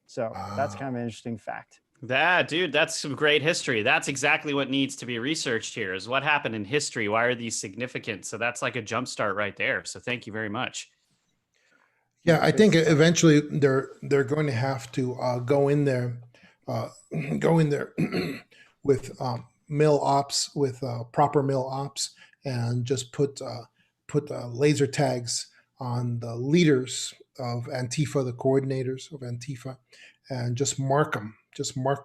So that's kind of an interesting fact. That's some great history. That's exactly what needs to be researched here. Is what happened in history. Why are these significant? So that's like a jumpstart right there. So thank you very much. Yeah, I think eventually they're going to have to go in there with mill ops, with proper mill ops, and just put laser tags on the leaders of Antifa, the coordinators of Antifa, and just mark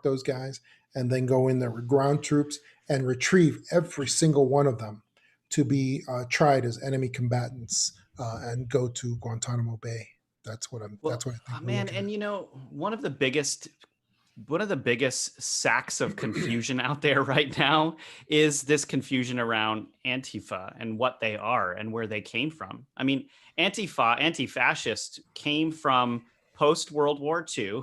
those guys, and then go in there with ground troops and retrieve every single one of them to be tried as enemy combatants and go to Guantanamo Bay. That's what I think. Oh, man, and one of the biggest sacks of confusion out there right now is this confusion around Antifa and what they are and where they came from. I mean, Antifa, anti-fascist, came from post-World War II,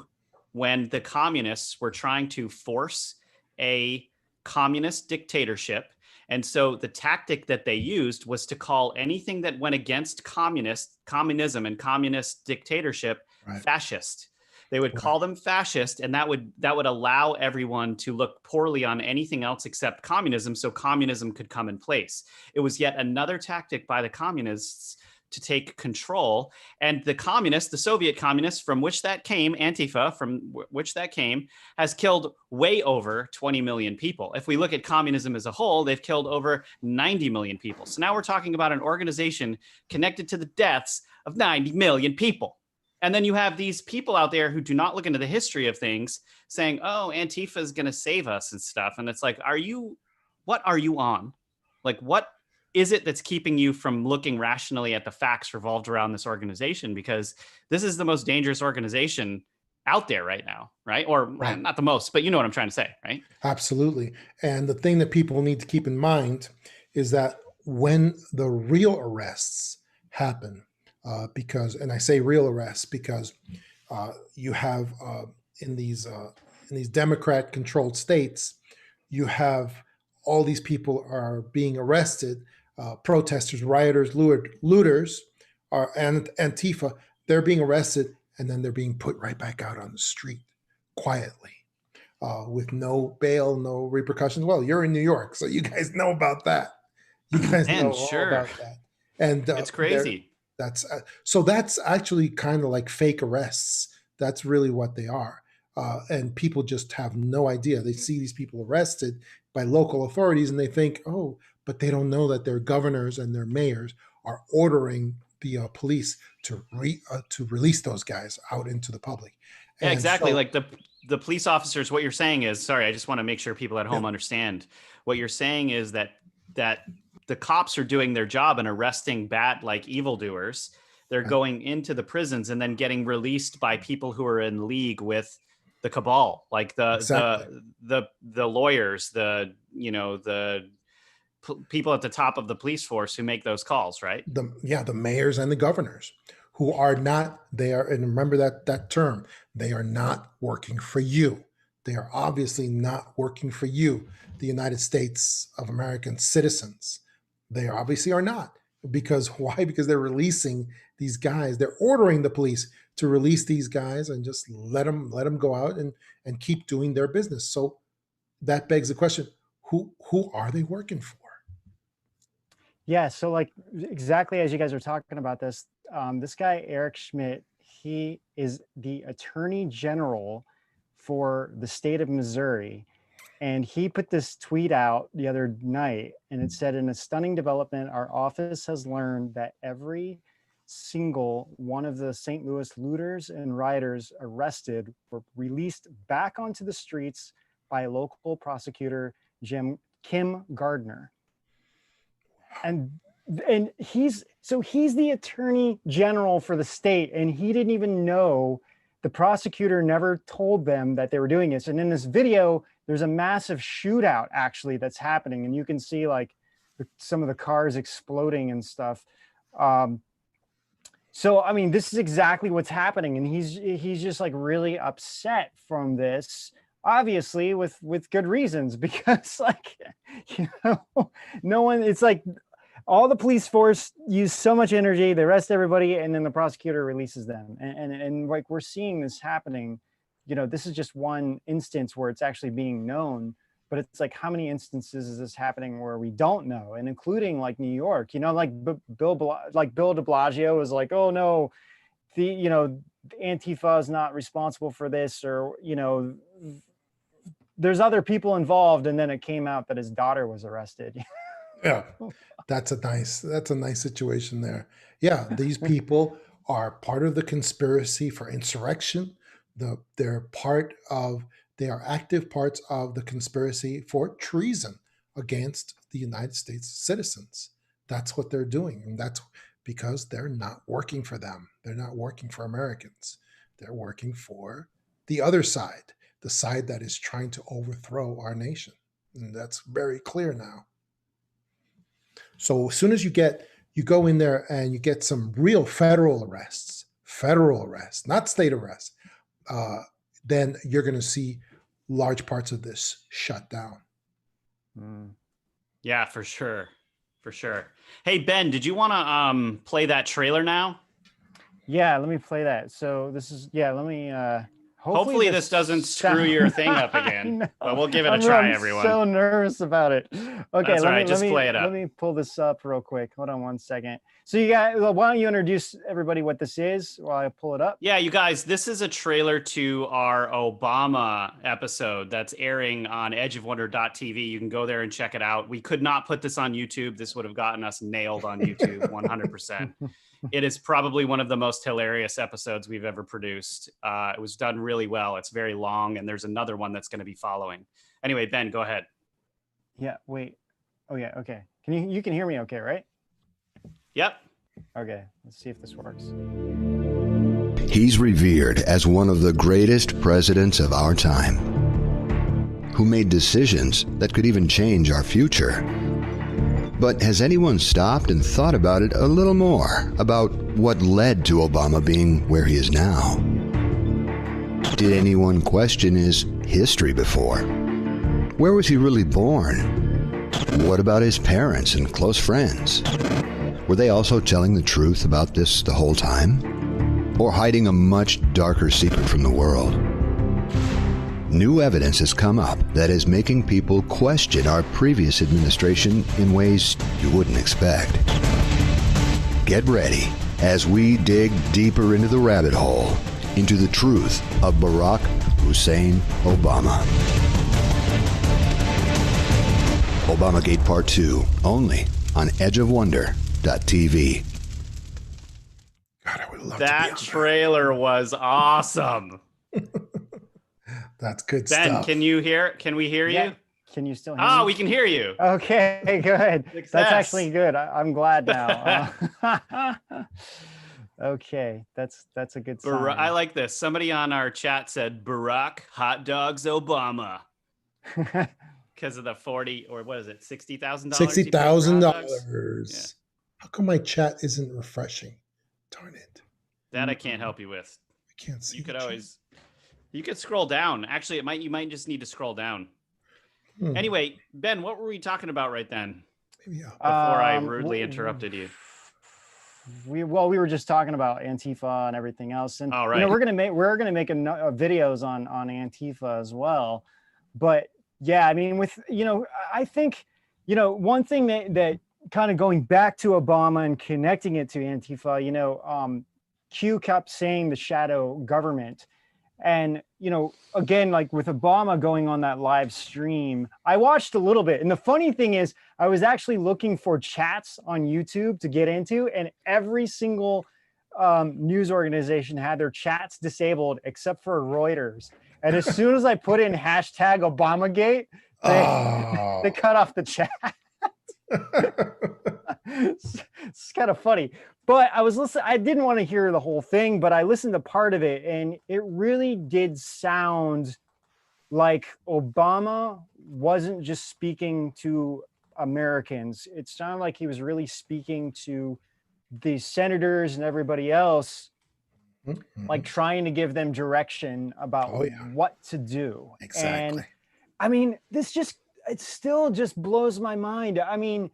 when the communists were trying to force a communist dictatorship. And so the tactic that they used was to call anything that went against communism and communist dictatorship fascist. They would call them fascist, and that would allow everyone to look poorly on anything else except communism, so communism could come in place. It was yet another tactic by the communists to take control. And the Soviet communists, from which that came, Antifa, from which that came, has killed way over 20 million people. If we look at communism as a whole, they've killed over 90 million people. So now we're talking about an organization connected to the deaths of 90 million people. And then you have these people out there who do not look into the history of things saying, oh, Antifa is going to save us and stuff. And it's like, what are you on? Like, what is it that's keeping you from looking rationally at the facts revolved around this organization? Because this is the most dangerous organization out there right now, right? Or not the most, but you know what I'm trying to say, right? Absolutely. And the thing that people need to keep in mind is that when the real arrests happen, and I say real arrests because you have in these Democrat-controlled states, you have all these people are being arrested. Protesters, rioters, looters, and Antifa, they're being arrested, and then they're being put right back out on the street quietly with no bail, no repercussions. Well, you're in New York, so you guys know about that. You guys know all about that. And it's crazy. That's actually kind of like fake arrests. That's really what they are. And people just have no idea. They see these people arrested by local authorities and they think, oh, but they don't know that their governors and their mayors are ordering police to release those guys out into the public. Yeah, And exactly. so, Like the police officers, what you're saying is, sorry, I just want to make sure people at home Yeah. understand. What you're saying is that the cops are doing their job and arresting bad, like evildoers. They're Right. going into the prisons and then getting released by people who are in league with the cabal, like Exactly. the lawyers, the people at the top of the police force who make those calls, right? The mayors and the governors who are not there, and remember that term, they are not working for you. They are obviously not working for you, the United States of American citizens. They obviously are not. Because why? Because they're releasing these guys. They're ordering the police to release these guys and just let them go out and keep doing their business. So that begs the question: who are they working for? Yeah, so like exactly as you guys are talking about this, this guy Eric Schmidt, he is the Attorney General for the state of Missouri, and he put this tweet out the other night, and it said, "In a stunning development, our office has learned that every single one of the St. Louis looters and rioters arrested were released back onto the streets by local prosecutor Kim Gardner." And he's the Attorney General for the state, and he didn't even know. The prosecutor never told them that they were doing this. And in this video, there's a massive shootout actually that's happening, and you can see like some of the cars exploding and stuff. So I mean, this is exactly what's happening, and he's just like really upset from this, obviously with good reasons, because like, no one, it's like all the police force use so much energy, they arrest everybody, and then the prosecutor releases them. And like we're seeing this happening, this is just one instance where it's actually being known, but it's like, how many instances is this happening where we don't know? And including like New York, like Bill de Blasio was like, oh no, the Antifa is not responsible for this, or, there's other people involved. And then it came out that his daughter was arrested. Yeah, that's a nice situation there. Yeah, these people are part of the conspiracy for insurrection. They are active parts of the conspiracy for treason against the United States citizens. That's what they're doing, and that's because they're not working for them. They're not working for Americans. They're working for the other side, the side that is trying to overthrow our nation, and that's very clear now. So as soon as you go in there and you get some real federal arrests, not state arrests, then you're going to see large parts of this shut down. Yeah, for sure. Hey, Ben, did you want to play that trailer now? Yeah, let me play that. So this is, let me, hopefully this doesn't screw your thing up again, but we'll give it a try, everyone. I'm so nervous about it. Okay, That's all right. Just play it up. Let me pull this up real quick. Hold on one second. So why don't you introduce everybody what this is while I pull it up? Yeah, you guys, this is a trailer to our Obama episode that's airing on edgeofwonder.tv. You can go there and check it out. We could not put this on YouTube. This would have gotten us nailed on YouTube 100%. It is probably one of the most hilarious episodes we've ever produced. It was done really well. It's very long, and there's another one that's going to be following. Anyway, Ben, go ahead. Yeah, wait. Oh, yeah, okay. You can hear me okay, right? Yep. Okay, let's see if this works. He's revered as one of the greatest presidents of our time, who made decisions that could even change our future. But has anyone stopped and thought about it a little more, about what led to Obama being where he is now? Did anyone question his history before? Where was he really born? What about his parents and close friends? Were they also telling the truth about this the whole time? Or hiding a much darker secret from the world? New evidence has come up that is making people question our previous administration in ways you wouldn't expect. Get ready as we dig deeper into the rabbit hole, into the truth of Barack Hussein Obama. Obamagate Part 2, only on edgeofwonder.tv. love to be That on trailer was awesome. That's good Ben, stuff. can you hear? Can we hear Yeah. you? Can you still hear Oh, me? we can hear you. Okay, good. Success. That's actually good. I'm glad now. Okay, that's a good sign. I like this. Somebody on our chat said Barack hot dogs Obama because of the 40 or what is it, $60,000? $60,000. How come my chat isn't refreshing? Darn it! That I can't help you with. I can't see. You could always, you could scroll down. Actually, you might just need to scroll down. Anyway, Ben, what were we talking about right then? Yeah. Before I rudely interrupted you. We were just talking about Antifa and everything else, and right. we're gonna make videos on Antifa as well. But yeah, I mean, with I think one thing that kind of going back to Obama and connecting it to Antifa, Q kept saying the shadow government. And, again, like with Obama going on that live stream, I watched a little bit. And the funny thing is, I was actually looking for chats on YouTube to get into, and every single news organization had their chats disabled except for Reuters. And as soon as I put in hashtag Obamagate, they cut off the chat. It's kind of funny, but I was listening. I didn't want to hear the whole thing, but I listened to part of it, and it really did sound like Obama wasn't just speaking to Americans. It sounded like he was really speaking to the senators and everybody else, like trying to give them direction about what to do. Exactly. And I mean, it still just blows my mind. I mean,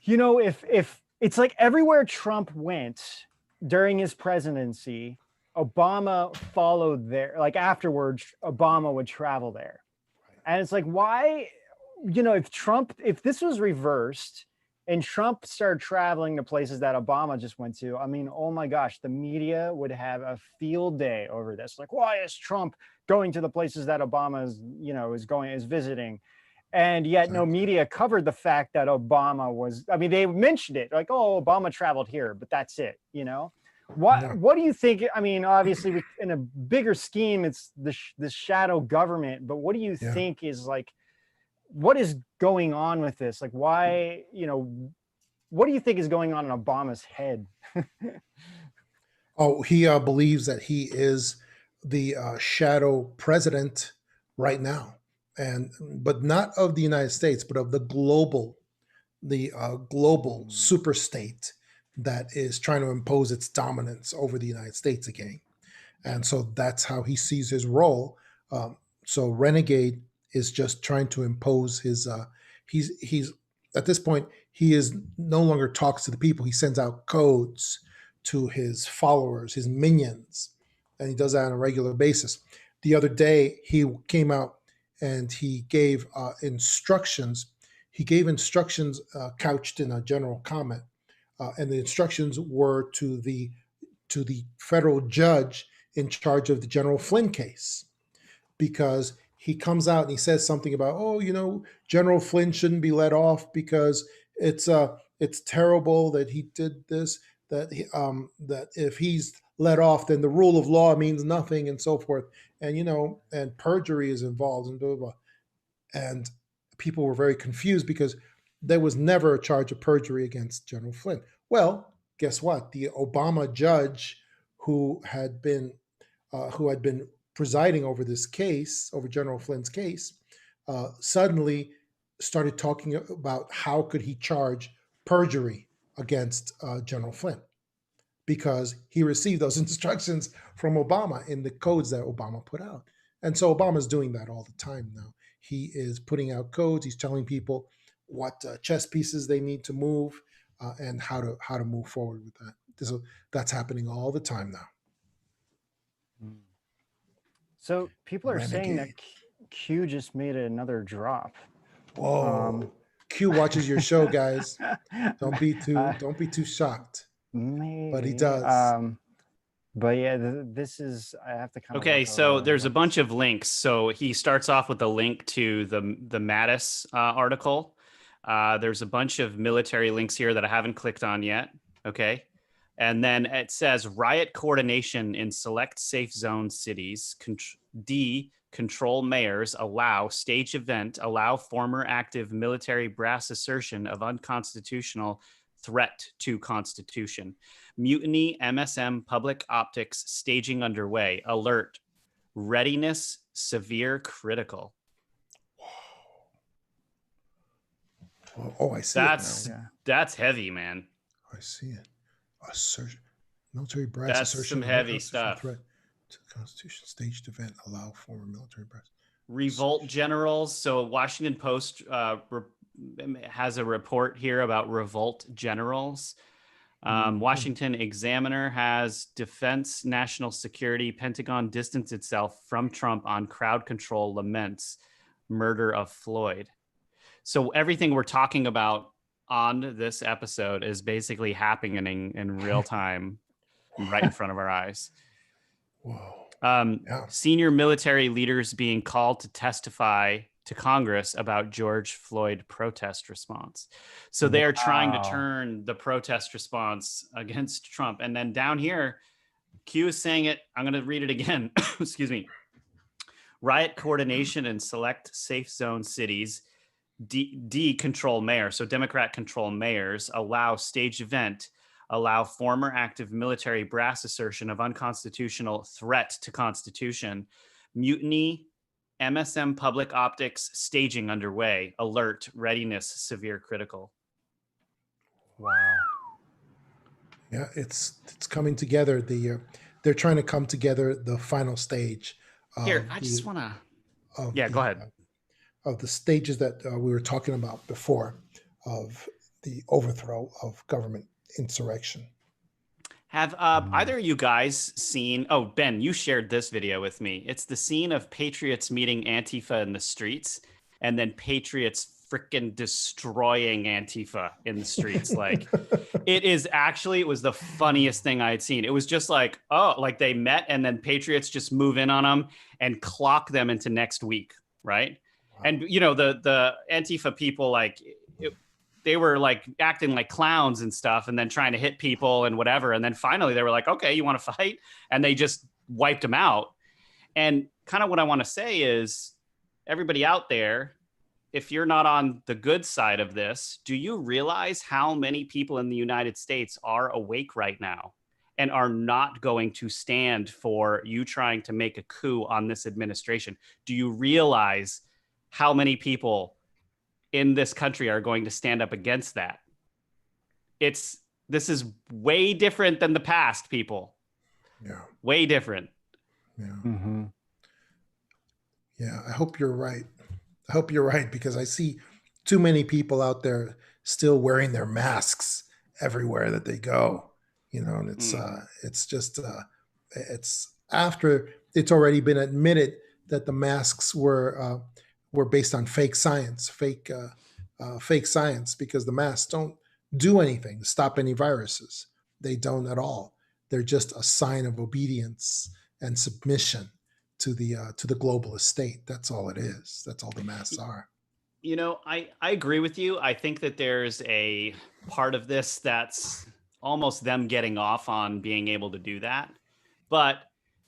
if it's like everywhere Trump went during his presidency, Obama followed there. Like afterwards, Obama would travel there. And it's like, why, if this was reversed and Trump started traveling to places that Obama just went to, I mean, oh my gosh, the media would have a field day over this. Like, why is Trump going to the places that Obama is visiting? And yet no media covered the fact that Obama was, I mean, they mentioned it like, oh, Obama traveled here, but that's it, What do you think? I mean, obviously in a bigger scheme, it's the shadow government, but what do you think is like, what is going on with this? Like, why, what do you think is going on in Obama's head? He believes that he is the shadow president right now. But not of the United States, but of the global super state that is trying to impose its dominance over the United States again. And so that's how he sees his role. So Renegade is just trying to impose his. He's at this point he is no longer talks to the people. He sends out codes to his followers, his minions, and he does that on a regular basis. The other day he came out and he gave instructions. He gave instructions couched in a general comment, and the instructions were to the federal judge in charge of the General Flynn case, because he comes out and he says something about, General Flynn shouldn't be let off because it's terrible that he did this. That if he's let off, then the rule of law means nothing, and so forth. And and perjury is involved, and blah, blah, blah. And people were very confused because there was never a charge of perjury against General Flynn. Well, guess what? The Obama judge who had been presiding over this case, over General Flynn's case, suddenly started talking about how could he charge perjury against General Flynn, because he received those instructions from Obama in the codes that Obama put out. And so Obama's doing that all the time now. He is putting out codes. He's telling people what chess pieces they need to move and how to move forward with that. That's happening all the time now. So people are saying that Q just made another drop. Whoa. Q watches your show, guys. Don't be too shocked. Maybe. But he does. But yeah, this is, I have to kind of. Okay, so there's a bunch of links. So he starts off with a link to the Mattis article. There's a bunch of military links here that I haven't clicked on yet. Okay. And then it says riot coordination in select safe zone cities. D, control mayors, allow stage event, allow former active military brass assertion of unconstitutional threat to constitution. Mutiny, MSM, public optics, staging underway. Alert, readiness, severe, critical. Oh, I see it now. That's heavy, man. I see it. Assertion, military brass That's assertion. some heavy stuff. Threat to the Constitution, staged event, allow former military brass. Revolt generals. So Washington Post has a report here about revolt generals. Washington Examiner has defense, national security, Pentagon distance itself from Trump on crowd control, laments murder of Floyd. So everything we're talking about on this episode is basically happening in real time right in front of our eyes. Whoa. Senior military leaders being called to testify to Congress about George Floyd protest response. So they are trying to turn the protest response against Trump. And then down here, Q is saying it. I'm going to read it again. Excuse me. Riot coordination in select safe zone cities. D control mayor. So Democrat control mayors allow stage event, allow former active military brass assertion of unconstitutional threat to constitution. Mutiny, MSM public optics, staging underway. Alert, readiness, severe, critical. Wow. Yeah, it's coming together. They're trying to come together. The final stage. Here, I just want to. Yeah, go ahead. Of the stages that we were talking about before, of the overthrow of government insurrection. Have either of you guys seen? Oh, Ben, you shared this video with me. It's the scene of patriots meeting Antifa in the streets, and then patriots freaking destroying Antifa in the streets. Like, it was the funniest thing I had seen. It was just like, oh, like they met, and then patriots just move in on them and clock them into next week, right? Wow. And you know, the Antifa people, like, they were like acting like clowns and stuff, and then trying to hit people and whatever. And then finally they were like, okay, you want to fight? And they just wiped them out. And kind of what I want to say is, everybody out there, if you're not on the good side of this, do you realize how many people in the United States are awake right now and are not going to stand for you trying to make a coup on this administration? Do you realize how many people in this country are going to stand up against that? This is way different than the past, people. Yeah. Way different. Yeah. Mm-hmm. Yeah. I hope you're right. I hope you're right, because I see too many people out there still wearing their masks everywhere that they go, you know, and it's just, it's after it's already been admitted that the masks were based on fake science, fake science, because the masks don't do anything to stop any viruses. They don't at all. They're just a sign of obedience and submission to the globalist state. That's all it is. That's all the masks are. You know, I agree with you. I think that there's a part of this that's almost them getting off on being able to do that. But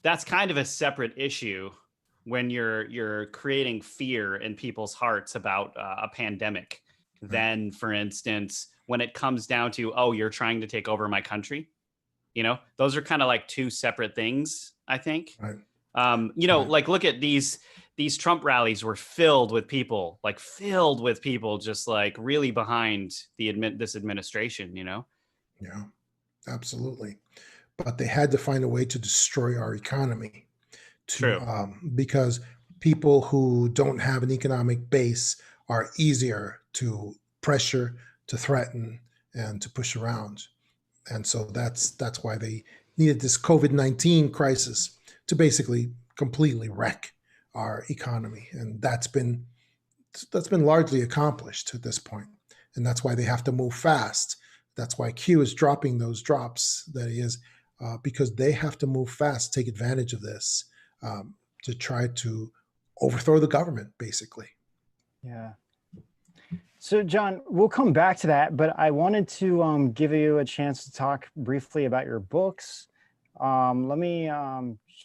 that's kind of a separate issue when you're creating fear in people's hearts about a pandemic. Right. Then, for instance, when it comes down to, oh, you're trying to take over my country, you know, those are kind of like two separate things, I think. Right. You know, like, look at these Trump rallies were filled with people just like really behind this administration, you know? Yeah, absolutely. But they had to find a way to destroy our economy. True. Because people who don't have an economic base are easier to pressure, to threaten, and to push around. And so that's why they needed this COVID-19 crisis to basically completely wreck our economy. And that's been largely accomplished at this point. And that's why they have to move fast. That's why Q is dropping those drops that he is, because they have to move fast, take advantage of this, to try to overthrow the government, basically. Yeah. So, John, we'll come back to that, but I wanted to give you a chance to talk briefly about your books. Let me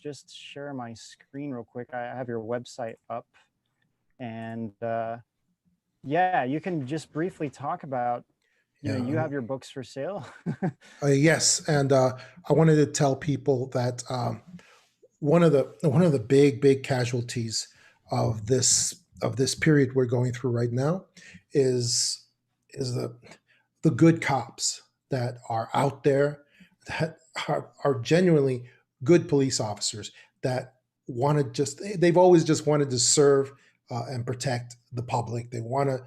just share my screen real quick. I have your website up, and yeah, you can just briefly talk about, Yeah. you have your books for sale. Yes, and I wanted to tell people that one of the big casualties of this period we're going through right now is the good cops that are out there, that are genuinely good police officers that want to just, they've always just wanted to serve and protect the public. They want to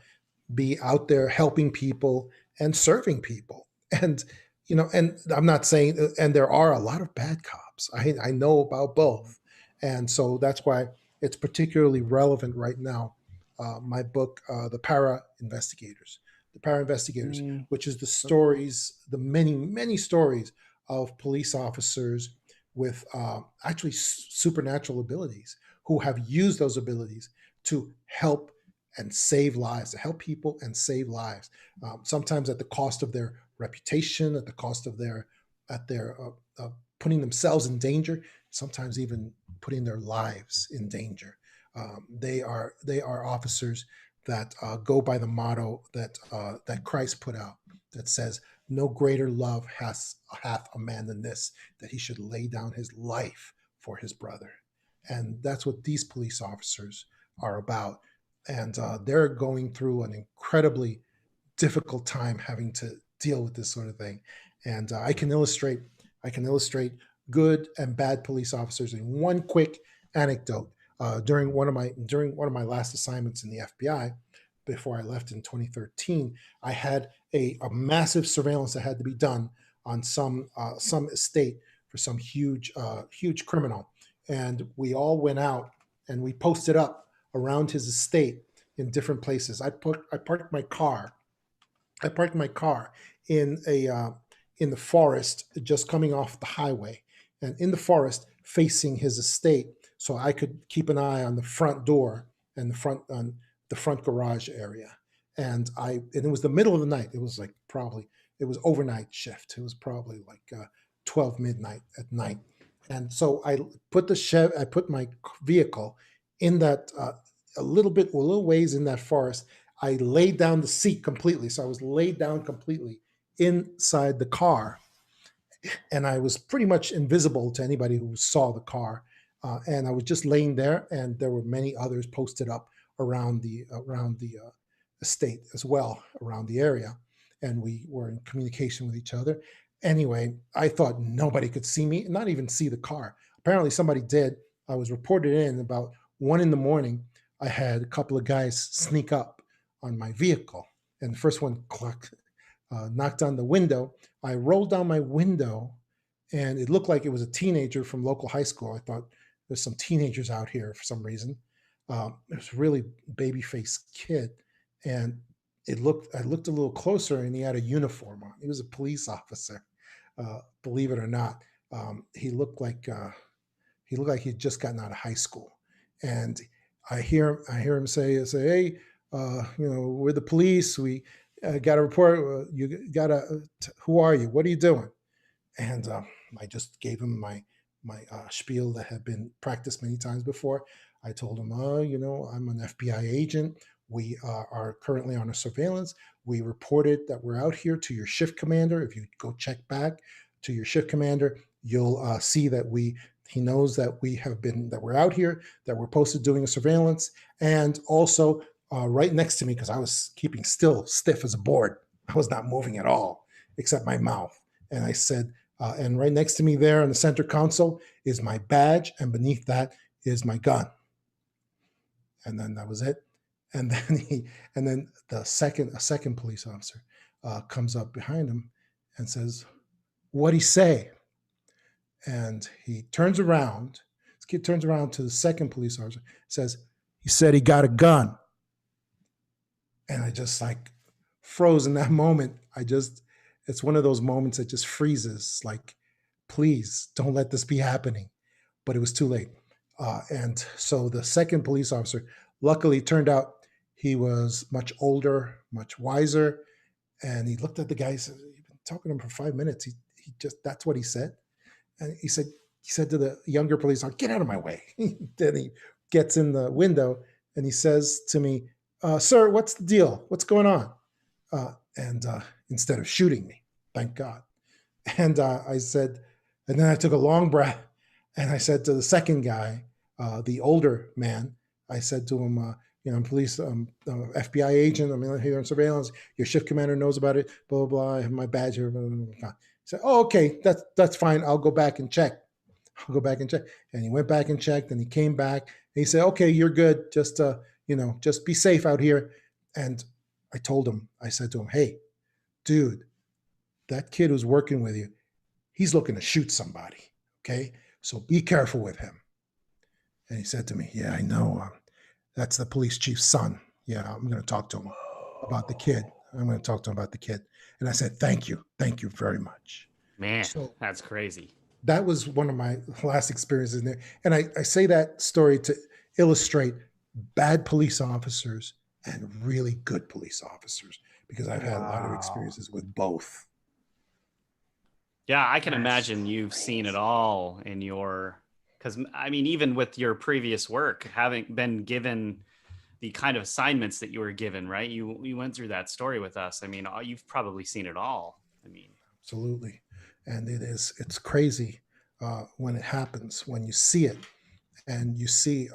be out there helping people and serving people. And and I'm not saying, and there are a lot of bad cops. I know about both, and so that's why it's particularly relevant right now. My book, the para investigators, Mm, which is the okay. stories, the many stories of police officers with actually supernatural abilities, who have used those abilities to help and save lives, to help people and save lives. Sometimes at the cost of their reputation, at the cost of their putting themselves in danger, sometimes even putting their lives in danger. They are officers that go by the motto that Christ put out, that says, "No greater love hath a man than this, that he should lay down his life for his brother." And that's what these police officers are about. And they're going through an incredibly difficult time having to deal with this sort of thing. And I can illustrate good and bad police officers in one quick anecdote. During one of my last assignments in the FBI, before I left in 2013, I had a massive surveillance that had to be done on some estate for some huge criminal, and we all went out and we posted up around his estate in different places. I parked my car in the forest, just coming off the highway, and in the forest facing his estate, so I could keep an eye on the front door and the front garage area. And it was the middle of the night. It was overnight shift. It was probably like 12 midnight at night. And so I put my vehicle in that a little ways in that forest. I laid down the seat completely. So I was laid down completely inside the car, and I was pretty much invisible to anybody who saw the car. And I was just laying there, and there were many others posted up around the estate as well, around the area, and we were in communication with each other. Anyway, I thought nobody could see me, not even see the car. Apparently, somebody did. I was reported in about 1 in the morning. I had a couple of guys sneak up on my vehicle, and the first one knocked on the window. I rolled down my window, and it looked like it was a teenager from local high school. I thought there's some teenagers out here for some reason. It was a really baby faced kid, and I looked a little closer, and he had a uniform on. He was a police officer, believe it or not. He looked like he'd just gotten out of high school, and I hear him say, "Hey, we're the police. We got a report. You got a. Who are you? What are you doing?" And I just gave him my spiel that had been practiced many times before. I told him, I'm an FBI agent. We are currently on a surveillance. We reported that we're out here to your shift commander. If you go check back to your shift commander, you'll see that he knows that that we're out here, that we're posted doing a surveillance. And also right next to me, because I was keeping stiff as a board. I was not moving at all, except my mouth. And I said, and right next to me there in the center console is my badge, and beneath that is my gun. And then that was it. And then a second police officer comes up behind him and says, "What'd he say?" And he turns around. This kid turns around to the second police officer, says, "He said he got a gun." And I just like froze in that moment. It's one of those moments that just freezes. Like, please don't let this be happening. But it was too late. And so the second police officer, luckily, turned out He was much older, much wiser. And he looked at the guy and said, "You've been talking to him for 5 minutes. He just, that's what he said." And he said to the younger police officer, "Get out of my way." Then he gets in the window and he says to me, "Sir, what's the deal? What's going on?" And instead of shooting me, thank God. And I said, and then I took a long breath and I said to the second guy, the older man, I said to him, I'm police, FBI agent. I'm here on surveillance. Your shift commander knows about it. Blah, blah, blah. I have my badge here. Blah, blah, blah. He said, "Oh, okay, that's fine. I'll go back and check. I'll go back and check." And he went back and checked, and he came back. And he said, "Okay, you're good. Just just be safe out here." And I told him, I said to him, "Hey, dude, that kid who's working with you, he's looking to shoot somebody. Okay, so be careful with him." And he said to me, "Yeah, I know. That's the police chief's son. Yeah, I'm going to talk to him about the kid. I'm going to talk to him about the kid." And I said, "Thank you very much." Man, So that's crazy. that was one of my last experiences in there. And I say that story to illustrate bad police officers and really good police officers, because I've had a lot of experiences with both. Yeah, I can imagine you've seen it all in your, because I mean, even with your previous work, having been given the kind of assignments that you were given, right? You went through that story with us. I mean, you've probably seen it all. I mean, Absolutely. And it's crazy when it happens, when you see it, and you see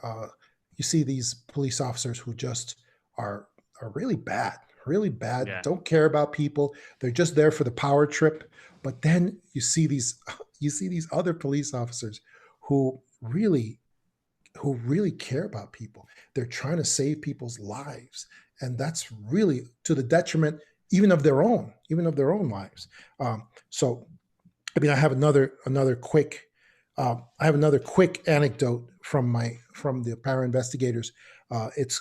these police officers who just are really bad, yeah, don't care about people. They're just there for the power trip. But then you see these other police officers who really care about people. They're trying to save people's lives, and that's really to the detriment even of their own lives. So, I mean, I have another quick anecdote from the para investigators. It's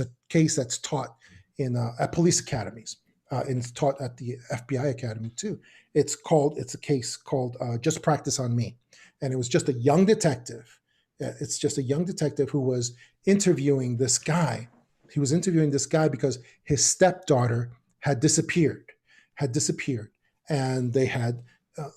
a case that's taught in at police academies, and it's taught at the FBI Academy too. It's a case called "Just Practice on Me," and it was just a young detective. It's just a young detective who was interviewing this guy. He was interviewing this guy because his stepdaughter had disappeared, and they had,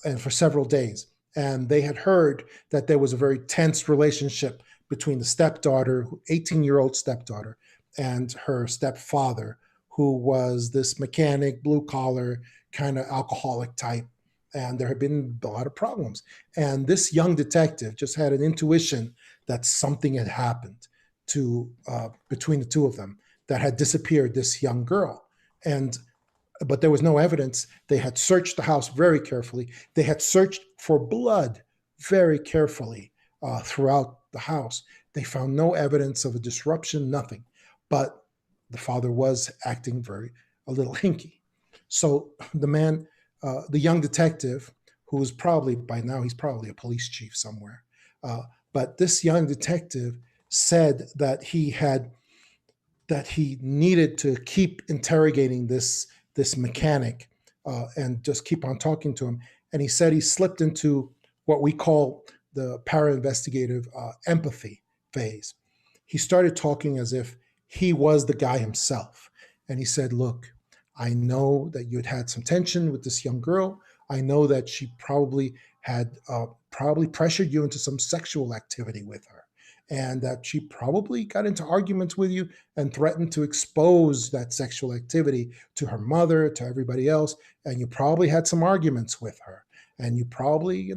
and for several days, and they had heard that there was a very tense relationship between the stepdaughter, 18-year-old stepdaughter, and her stepfather, who was this mechanic, blue collar, kind of alcoholic type. And there had been a lot of problems. And this young detective just had an intuition that something had happened to between the two of them, that had disappeared this young girl. But there was no evidence. They had searched the house very carefully. They had searched for blood very carefully throughout the house. They found no evidence of a disruption, nothing. But the father was acting a little hinky. So the young detective, who was probably by now, he's probably a police chief somewhere. But this young detective said that he needed to keep interrogating this mechanic and just keep on talking to him. And he said he slipped into what we call the para-investigative empathy phase. He started talking as if he was the guy himself. And he said, "Look, I know that you had some tension with this young girl. I know that she probably had pressured you into some sexual activity with her, and that she probably got into arguments with you and threatened to expose that sexual activity to her mother, to everybody else. And you probably had some arguments with her, and you probably,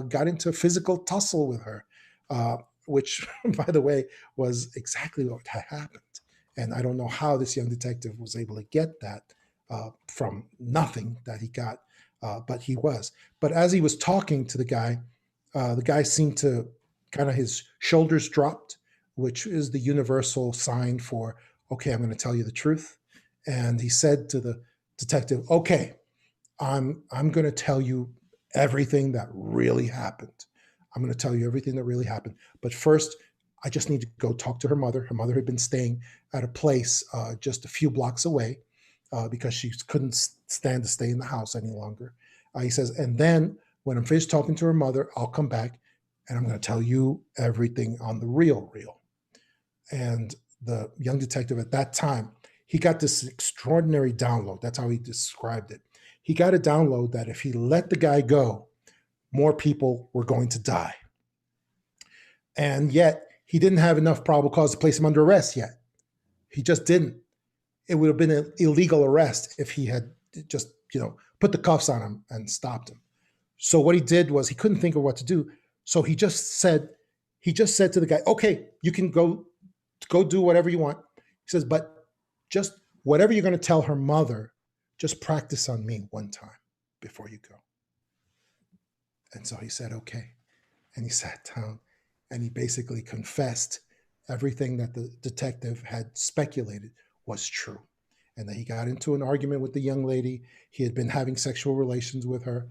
got into a physical tussle with her, which, by the way, was exactly what had happened. And I don't know how this young detective was able to get that from nothing that he got, but he was. But as he was talking to the guy seemed to kind of, his shoulders dropped, which is the universal sign for, okay, I'm going to tell you the truth. And he said to the detective, "Okay, I'm going to tell you everything that really happened. I'm going to tell you everything that really happened. But first, I just need to go talk to her mother. Her mother had been staying at a place just a few blocks away because she couldn't stand to stay in the house any longer." He says, "And then when I'm finished talking to her mother, I'll come back and I'm going to tell you everything on the real." And the young detective at that time, he got this extraordinary download. That's how he described it. He got a download that if he let the guy go, more people were going to die. And yet he didn't have enough probable cause to place him under arrest yet. He just didn't. It would have been an illegal arrest if he had just, put the cuffs on him and stopped him. So what he did was he couldn't think of what to do. So he just said to the guy, okay, you can go do whatever you want. He says, but just whatever you're going to tell her mother, just practice on me one time before you go. And so he said, okay. And he sat down and he basically confessed everything that the detective had speculated was true. And that he got into an argument with the young lady. He had been having sexual relations with her.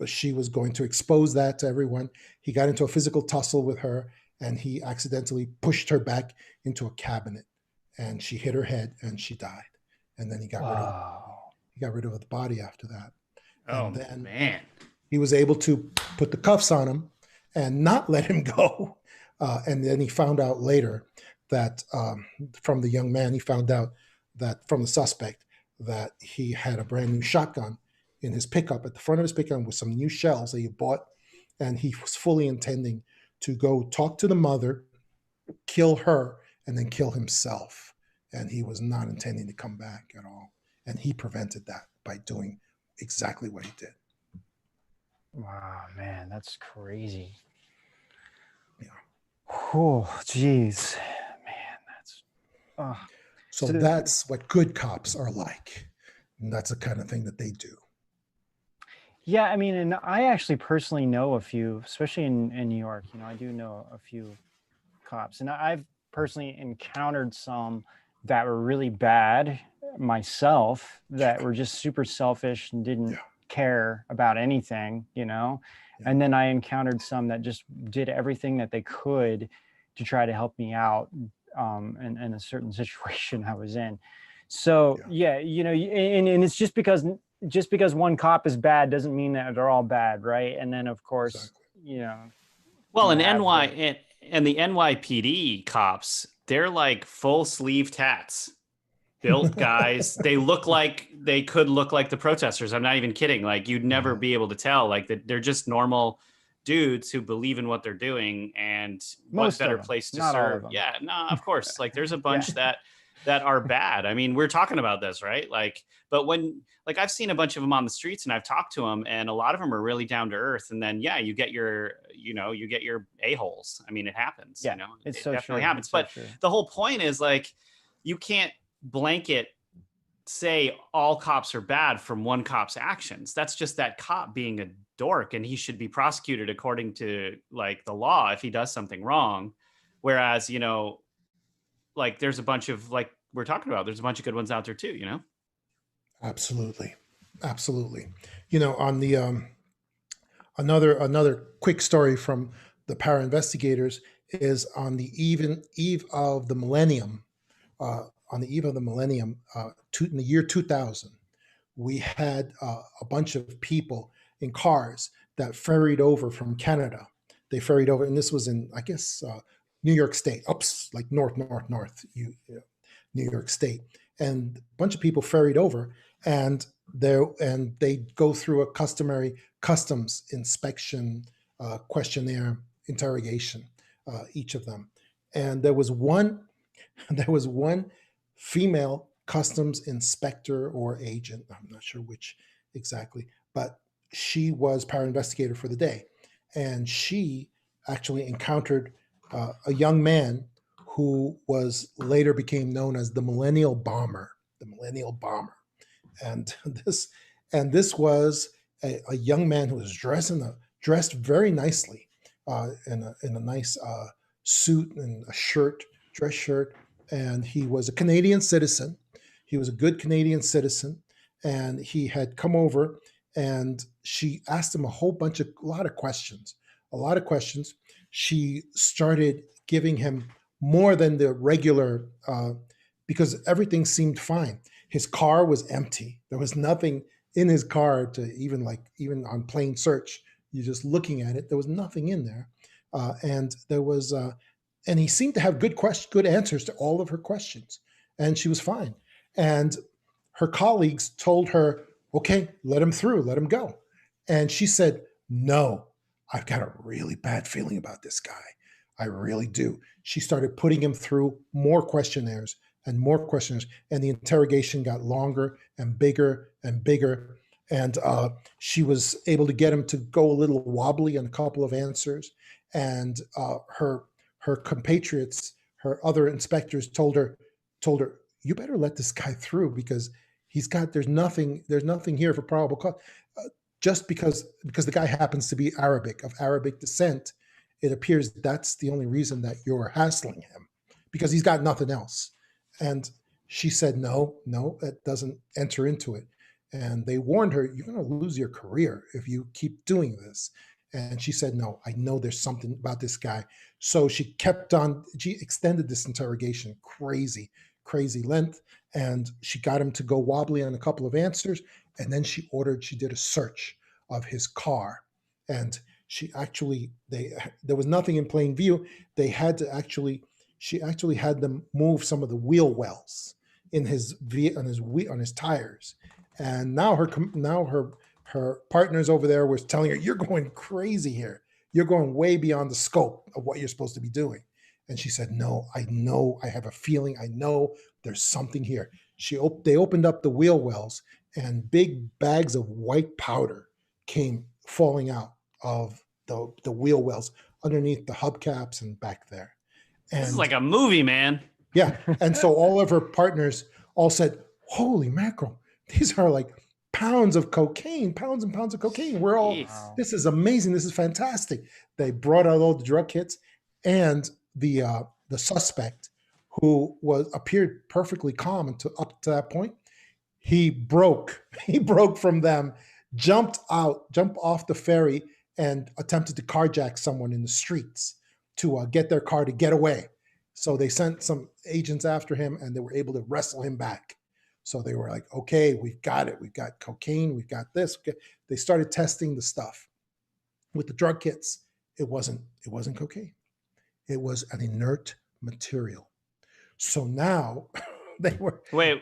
She was going to expose that to everyone. He got into a physical tussle with her, and he accidentally pushed her back into a cabinet, and she hit her head and she died. And then he got rid of the body after that. Oh, and then man. He was able to put the cuffs on him and not let him go. And then he found out later that from the young man, he found out that from the suspect that he had a brand new shotgun in his pickup, at the front of his pickup, with some new shells that he bought. And he was fully intending to go talk to the mother, kill her, and then kill himself. And he was not intending to come back at all. And he prevented that by doing exactly what he did. Wow, man, that's crazy. Yeah. Oh, geez, man, that's. So that's what good cops are like. And that's the kind of thing that they do. Yeah, I mean, and I actually personally know a few, especially in New York. I do know a few cops, and I've personally encountered some that were really bad myself, that were just super selfish and didn't care about anything, and then I encountered some that just did everything that they could to try to help me out in a certain situation I was in. So and it's just because one cop is bad doesn't mean that they're all bad, right? And then of course, well, and the NYPD cops, they're like full sleeve tats, built guys. They could look like the protesters. I'm not even kidding. Like, you'd never be able to tell. Like, that they're just normal dudes who believe in what they're doing, and what better place to serve. Yeah, no, of course. Like, there's a bunch that are bad. I mean, we're talking about this, right? Like, but when, like, I've seen a bunch of them on the streets and I've talked to them, and a lot of them are really down to earth. And then, you get your a-holes. I mean, it happens, it definitely happens. But the whole point is, like, you can't blanket say all cops are bad from one cop's actions. That's just that cop being a dork, and he should be prosecuted according to, like, the law if he does something wrong. Whereas, like, there's a bunch of, like we're talking about, there's a bunch of good ones out there too, Absolutely. On the another quick story from the para investigators is on the eve of the millennium. In the year 2000, we had a bunch of people in cars that ferried over from Canada. They ferried over, and this was in, I guess, New York State, like north, New York State. And a bunch of people ferried over, and they go through a customary customs inspection, questionnaire, interrogation, each of them. And there was one female customs inspector or agent, I'm not sure which exactly, but she was para-investigator for the day. And she actually encountered a young man who was later became known as the Millennial Bomber. And this was a young man who was dressed very nicely in a nice suit and a dress shirt. And he was a Canadian citizen. He was a good Canadian citizen. And he had come over, and she asked him a lot of questions. She started giving him more than the regular, because everything seemed fine. His car was empty. There was nothing in his car to even on plain search, you're just looking at it, there was nothing in there. And there was and he seemed to have good answers to all of her questions, and she was fine. And her colleagues told her, okay, let him through, let him go. And she said, no, I've got a really bad feeling about this guy. I really do. She started putting him through more questionnaires and more questionnaires, and the interrogation got longer and bigger and bigger. And she was able to get him to go a little wobbly on a couple of answers. And her compatriots, her other inspectors, told her, you better let this guy through because there's nothing here for probable cause. Just because the guy happens to be of Arabic descent, it appears that's the only reason that you're hassling him, because he's got nothing else. And she said, no, that doesn't enter into it. And they warned her, you're going to lose your career if you keep doing this. And she said, no, I know there's something about this guy. So she kept on, she extended this interrogation crazy length, and she got him to go wobbly on a couple of answers. And then she did a search of his car. And there was nothing in plain view. She actually had them move some of the wheel wells on his tires. And now her partners over there was telling her, you're going crazy here. You're going way beyond the scope of what you're supposed to be doing. And she said, no, I know, I have a feeling, I know there's something here. They opened up the wheel wells, and big bags of white powder came falling out of the wheel wells underneath the hubcaps and back there. And this is like a movie, man. Yeah. And so all of her partners all said, holy mackerel, these are like pounds and pounds of cocaine. We're all, this is amazing. This is fantastic. They brought out all the drug kits, and the suspect, who appeared perfectly calm up to that point, he broke from them, jumped off the ferry, and attempted to carjack someone in the streets to get their car to get away. So they sent some agents after him, and they were able to wrestle him back. So they were like, okay, we've got it. We've got cocaine. We've got this. They started testing the stuff with the drug kits. It wasn't cocaine. It was an inert material. So now they were... Wait.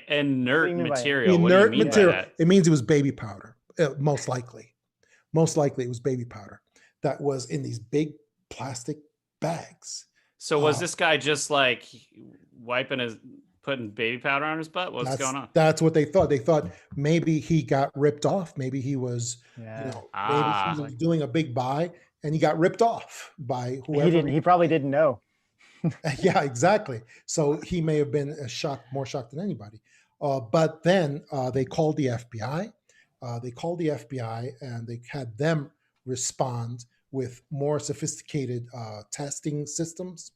Inert material. Inert what do you mean material. by that? It means it was baby powder, most likely. Most likely it was baby powder that was in these big plastic bags. So was this guy just like putting baby powder on his butt? What's going on? That's what they thought. They thought maybe he got ripped off. Maybe he was, maybe he was doing a big buy and he got ripped off by whoever. He probably didn't know. Yeah, exactly. So he may have been more shocked than anybody. But then they called the FBI. And they had them respond with more sophisticated testing systems.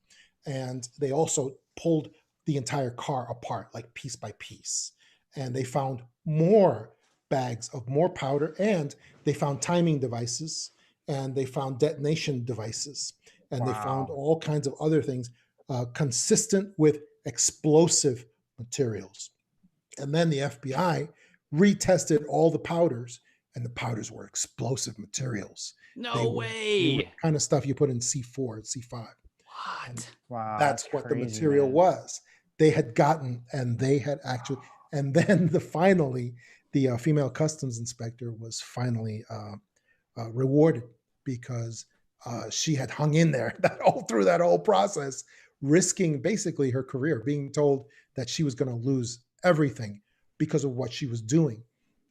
And they also pulled the entire car apart, like piece by piece. And they found more bags of more powder, and they found timing devices, and they found detonation devices, and they found all kinds of other things consistent with explosive materials. And then the FBI retested all the powders, and the powders were explosive materials. No way. The kind of stuff you put in C4 and C5. What? Wow. That's what crazy, the material was. They had gotten, and they had actually, and then finally, the female customs inspector was finally rewarded because she had hung in there through that whole process, risking basically her career, being told that she was going to lose everything because of what she was doing.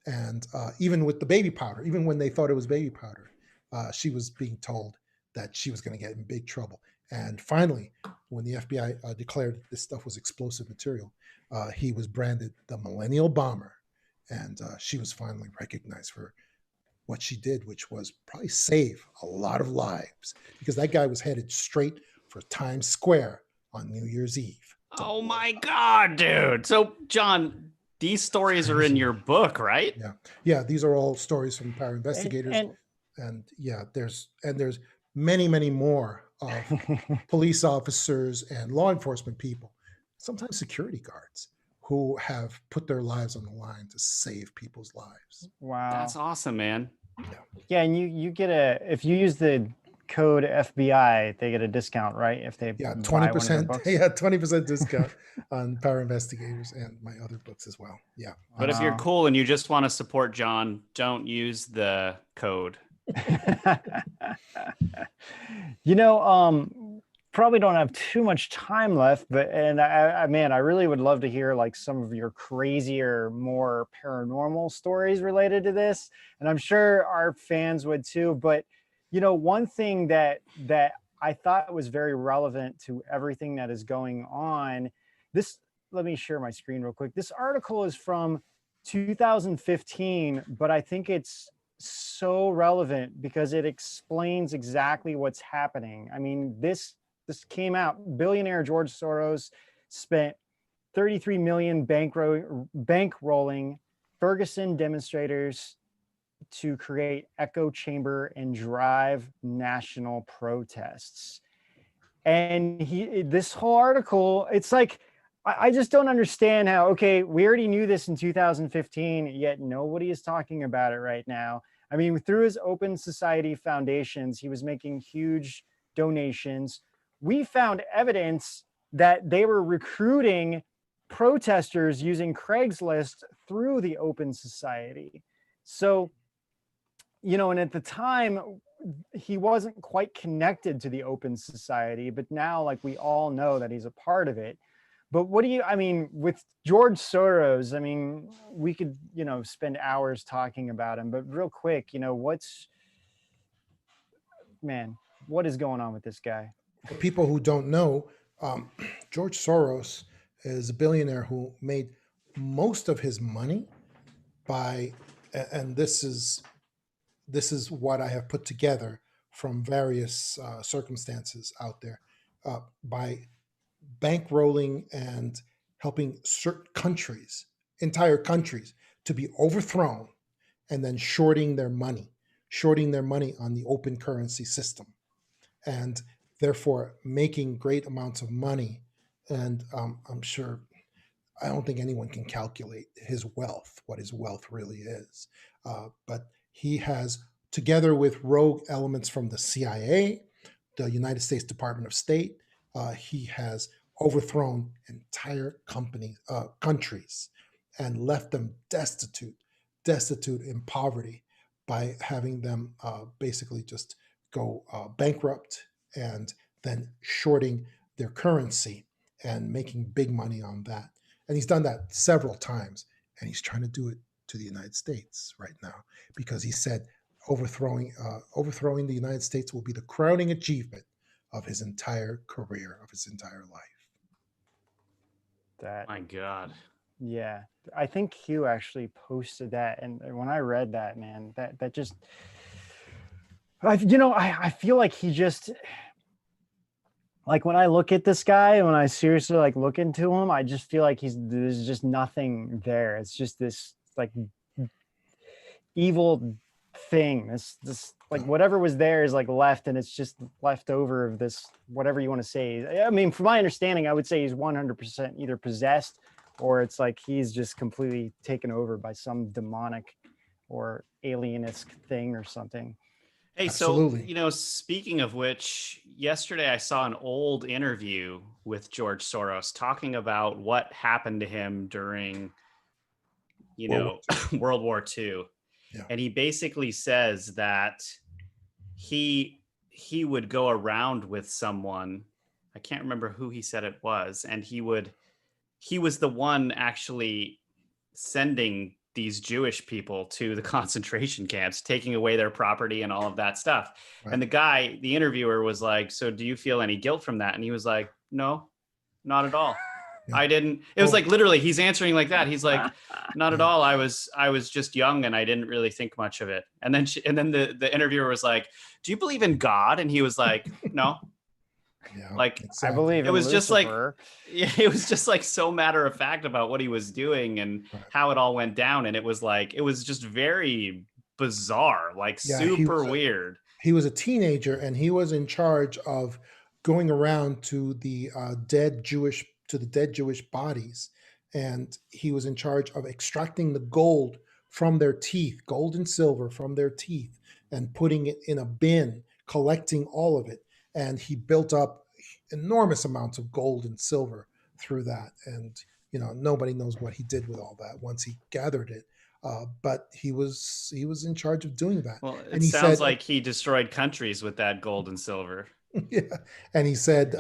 And even with the baby powder, even when they thought it was baby powder, she was being told that she was going to get in big trouble. And finally, when the FBI declared this stuff was explosive material, he was branded the Millennial Bomber. And she was finally recognized for what she did, which was probably save a lot of lives, because that guy was headed straight for Times Square on New Year's Eve. Oh my God, dude. So, John, these stories are in your book, right? Yeah. These are all stories from para investigators. And there's many, many more of police officers and law enforcement people, sometimes security guards, who have put their lives on the line to save people's lives. Wow. That's awesome, man. Yeah, and you get if you use the code FBI, they get a discount, right? If they Yeah, buy one of your 20%. books. Yeah, 20% discount on Power Investigators and my other books as well. Yeah. But if you're Wow. cool and you just want to support John, don't use the code. You know, probably don't have too much time left, but man, I really would love to hear like some of your crazier, more paranormal stories related to this, and I'm sure our fans would too. But you know, one thing that I thought was very relevant to everything that is going on. This, let me share my screen real quick. This article is from 2015, but I think it's so relevant because it explains exactly what's happening. I mean, this came out. Billionaire George Soros spent 33 million bankrolling Ferguson demonstrators to create echo chamber and drive national protests. And this whole article, it's like, I just don't understand how, okay, we already knew this in 2015, yet nobody is talking about it right now. I mean, through his Open Society foundations, he was making huge donations. We found evidence that they were recruiting protesters using Craigslist through the Open Society. So, you know, and at the time, he wasn't quite connected to the Open Society, but now, like, we all know that he's a part of it. But what do you, I mean, with George Soros, I mean, we could, you know, spend hours talking about him, but real quick, you know, what is going on with this guy? For people who don't know, George Soros is a billionaire who made most of his money by, and this is what I have put together from various circumstances out there, by bankrolling and helping certain countries, entire countries, to be overthrown and then shorting their money on the open currency system, and therefore making great amounts of money. And I'm sure, I don't think anyone can calculate his wealth, what his wealth really is. But he has, together with rogue elements from the CIA, the United States Department of State, he has overthrown entire countries and left them destitute in poverty by having them basically just go bankrupt and then shorting their currency and making big money on that. And he's done that several times, and he's trying to do it to the United States right now because he said overthrowing the United States will be the crowning achievement of his entire career, of his entire life. That, My God. yeah, I think Hugh actually posted that, and when I read that, man, that just, I feel like he just, like, when I look at this guy, when I seriously like look into him, I just feel like there's just nothing there. It's just this like evil thing. This like whatever was there is like left, and it's just left over of this, whatever you want to say. I mean, from my understanding, I would say he's 100% either possessed, or it's like he's just completely taken over by some demonic or alienist thing or something. Hey, Absolutely. so, speaking of which, yesterday I saw an old interview with George Soros talking about what happened to him during, World War II. Yeah. And he basically says that he would go around with someone. I can't remember who he said it was. And he was the one actually sending these Jewish people to the concentration camps, taking away their property and all of that stuff. Right. And the interviewer was like, "So do you feel any guilt from that?" And he was like, "No, not at all. Yeah. I didn't." It was like, literally, he's answering like that. He's like, "Not at all. I was just young and I didn't really think much of it." And then the interviewer was like, "Do you believe in God?" And he was like, "No." Yeah, Like, exactly. I believe it was just like, Lucifer. yeah, it was just like so matter of fact about what he was doing and Right. how it all went down. And it was just very bizarre, like super weird. He was a teenager, and he was in charge of going around to the dead Jewish bodies, and he was in charge of extracting the gold from their teeth, gold and silver from their teeth, and putting it in a bin collecting all of it. And he built up enormous amounts of gold and silver through that. And, nobody knows what he did with all that once he gathered it. But he was in charge of doing that. Well, And it he sounds said, like he destroyed countries with that gold and silver. yeah. And he said,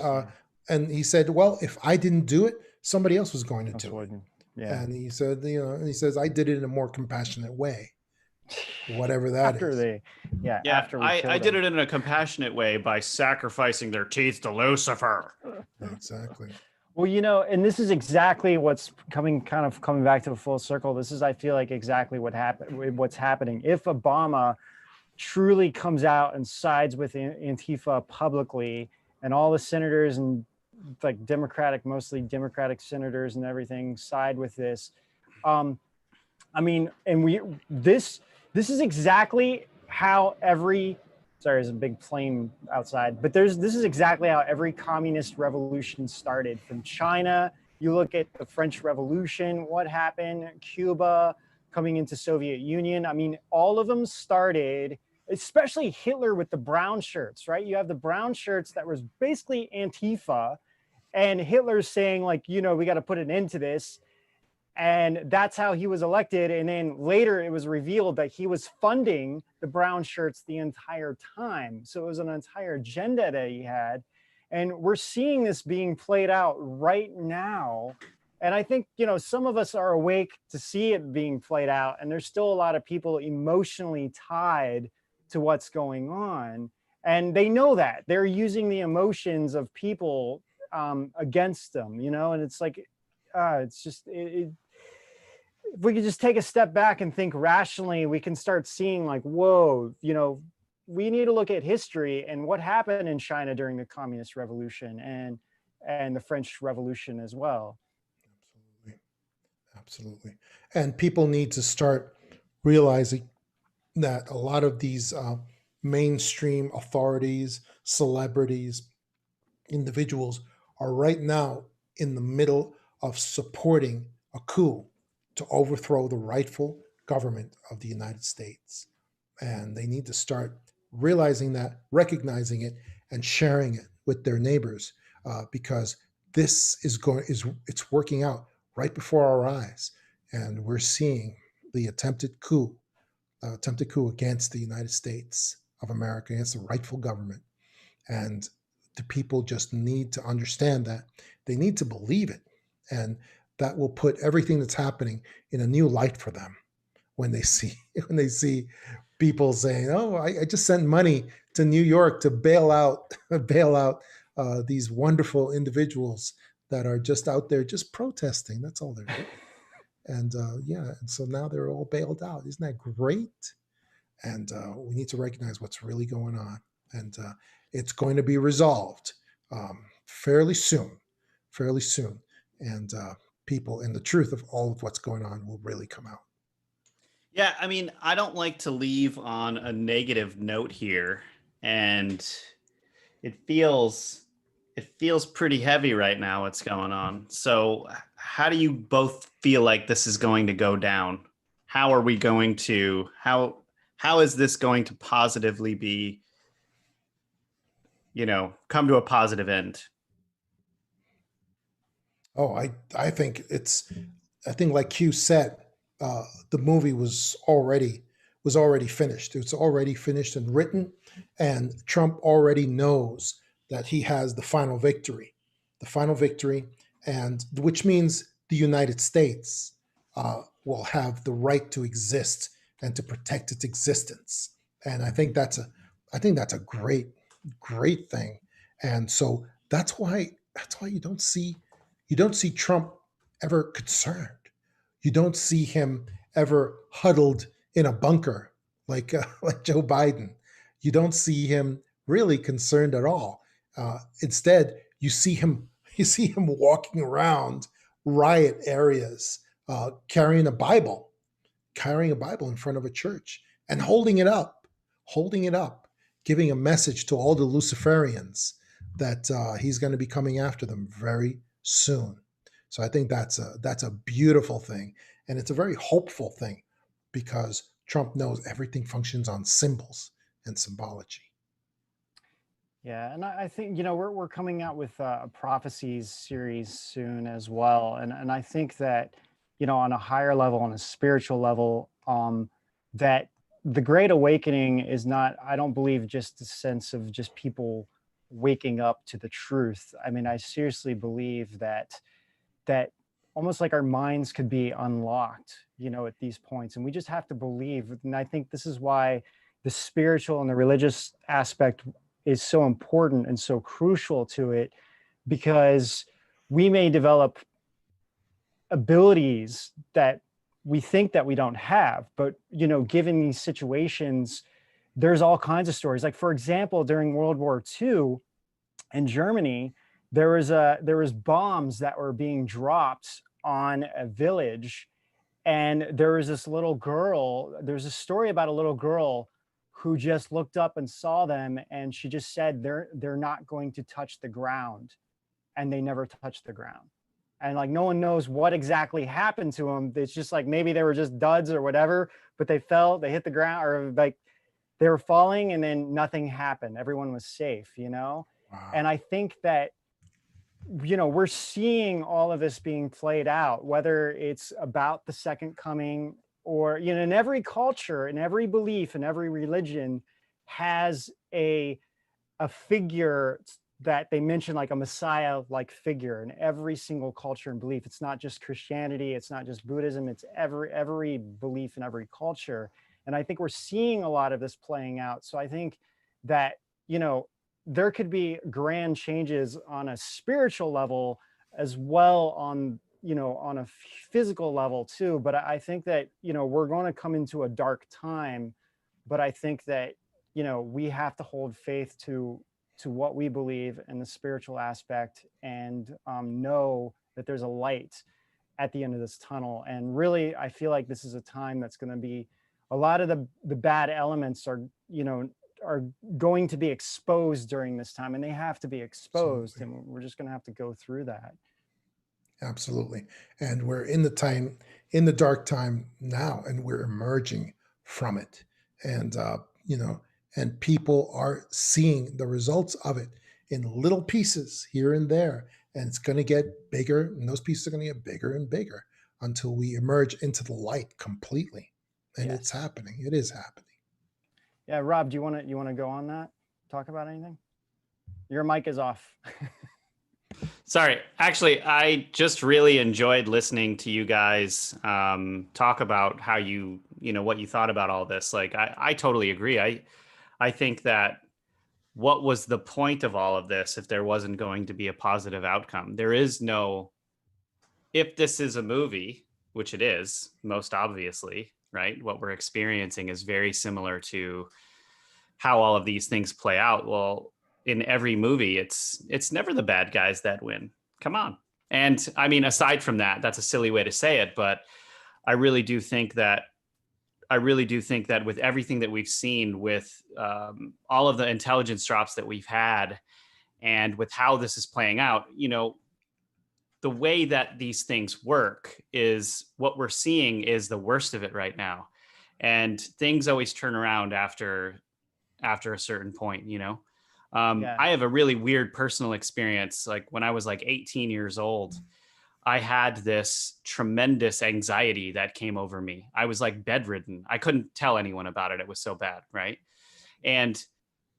well, if I didn't do it, somebody else was going to That's do what- it. yeah. And he said, and he says, I did it in a more compassionate way, whatever that after is. they, Yeah, after we I killed did him. it in a compassionate way by sacrificing their teeth to Lucifer. Exactly. Well, and this is exactly what's coming back to a full circle. This is, I feel like, exactly what's happening. If Obama truly comes out and sides with Antifa publicly, and all the senators and like mostly Democratic senators and everything side with this, I mean, and this is exactly how sorry, there's a big plane outside, but this is exactly how every communist revolution started. From China, you look at the French Revolution, what happened, Cuba, coming into Soviet Union. I mean, all of them started, especially Hitler with the brown shirts, right? You have the brown shirts that was basically Antifa, and Hitler's saying like, we got to put an end to this. And that's how he was elected. And then later it was revealed that he was funding the brown shirts the entire time. So it was an entire agenda that he had. And we're seeing this being played out right now. And I think, some of us are awake to see it being played out. And there's still a lot of people emotionally tied to what's going on. And they know that. They're using the emotions of people against them, and it's like, it's just, if we could just take a step back and think rationally, we can start seeing like, whoa, we need to look at history and what happened in China during the Communist Revolution and the French Revolution as well. Absolutely. And people need to start realizing that a lot of these mainstream authorities, celebrities, individuals are right now in the middle of supporting a coup to overthrow the rightful government of the United States. And they need to start realizing that, recognizing it, and sharing it with their neighbors, because this it's working out right before our eyes, and we're seeing the attempted coup against the United States of America, against the rightful government. And the people just need to understand that. They need to believe it, and that will put everything that's happening in a new light for them when they see people saying, "Oh, I just sent money to New York to bail out these wonderful individuals that are just out there just protesting. That's all they're doing." And and so now they're all bailed out. Isn't that great? And we need to recognize what's really going on, and it's going to be resolved fairly soon, and people and the truth of all of what's going on will really come out. Yeah, I mean, I don't like to leave on a negative note here, and it feels pretty heavy right now what's going on. So, how do you both feel like this is going to go down? How are we going to how is this going to positively be, come to a positive end? Oh, I think like Q said, the movie was already finished. It's already finished and written, and Trump already knows that he has the final victory, and which means the United States will have the right to exist and to protect its existence. And I think that's a great thing. And so that's why you don't see Trump ever concerned. You don't see him ever huddled in a bunker like Joe Biden. You don't see him really concerned at all. Instead, you see him walking around riot areas, carrying a Bible in front of a church and holding it up, giving a message to all the Luciferians that he's going to be coming after them very soon. So I think that's a beautiful thing, and it's a very hopeful thing, because Trump knows everything functions on symbols and symbology. Yeah, and I think, we're coming out with a prophecies series soon as well, and I think that, on a higher level, on a spiritual level, that the Great Awakening is not, I don't believe, just the sense of just people waking up to the truth. I mean, I seriously believe that almost like our minds could be unlocked, at these points, and we just have to believe. And I think this is why the spiritual and the religious aspect is so important and so crucial to it, because we may develop abilities that we think that we don't have, but given these situations, there's all kinds of stories. Like, for example, during World War II in Germany, there was bombs that were being dropped on a village, and there was this little girl. There's a story about a little girl who just looked up and saw them, and she just said they're not going to touch the ground, and they never touched the ground. And like, no one knows what exactly happened to them. It's just like, maybe they were just duds or whatever, but they hit the ground, or like they were falling, and then nothing happened. Everyone was safe. Wow. And I think that we're seeing all of this being played out, whether it's about the second coming, or in every culture, in every belief, in every religion has a figure that they mention, like a Messiah like figure, in every single culture and belief. It's not just Christianity, it's not just Buddhism, it's every belief in every culture. And I think we're seeing a lot of this playing out. So I think that there could be grand changes on a spiritual level, as well on a physical level too. But I think that we're going to come into a dark time, but I think that we have to hold faith to what we believe in the spiritual aspect, and know that there's a light at the end of this tunnel. And really, I feel like this is a time that's going to be, a lot of the bad elements are going to be exposed during this time, and they have to be exposed. Absolutely. And we're just going to have to go through that. Absolutely. And we're in the dark time now, and we're emerging from it. And, and people are seeing the results of it in little pieces here and there. And it's going to get bigger, and those pieces are going to get bigger and bigger until we emerge into the light completely. And Yes. it's happening. It is happening. Yeah, Rob, do you want to go on that? Talk about anything? Your mic is off. Sorry. Actually, I just really enjoyed listening to you guys talk about how what you thought about all this. Like, I totally agree. I think that what was the point of all of this if there wasn't going to be a positive outcome? There is no, if this is a movie, which it is, most obviously, right? What we're experiencing is very similar to how all of these things play out. Well, in every movie, it's never the bad guys that win. Come on. And I mean, aside from that, that's a silly way to say it, but I really do think that with everything that we've seen, with all of the intelligence drops that we've had, and with how this is playing out, the way that these things work is, what we're seeing is the worst of it right now. And things always turn around after a certain point, Yeah. I have a really weird personal experience. Like, when I was like 18 years old, I had this tremendous anxiety that came over me. I was like bedridden. I couldn't tell anyone about it. It was so bad, right? And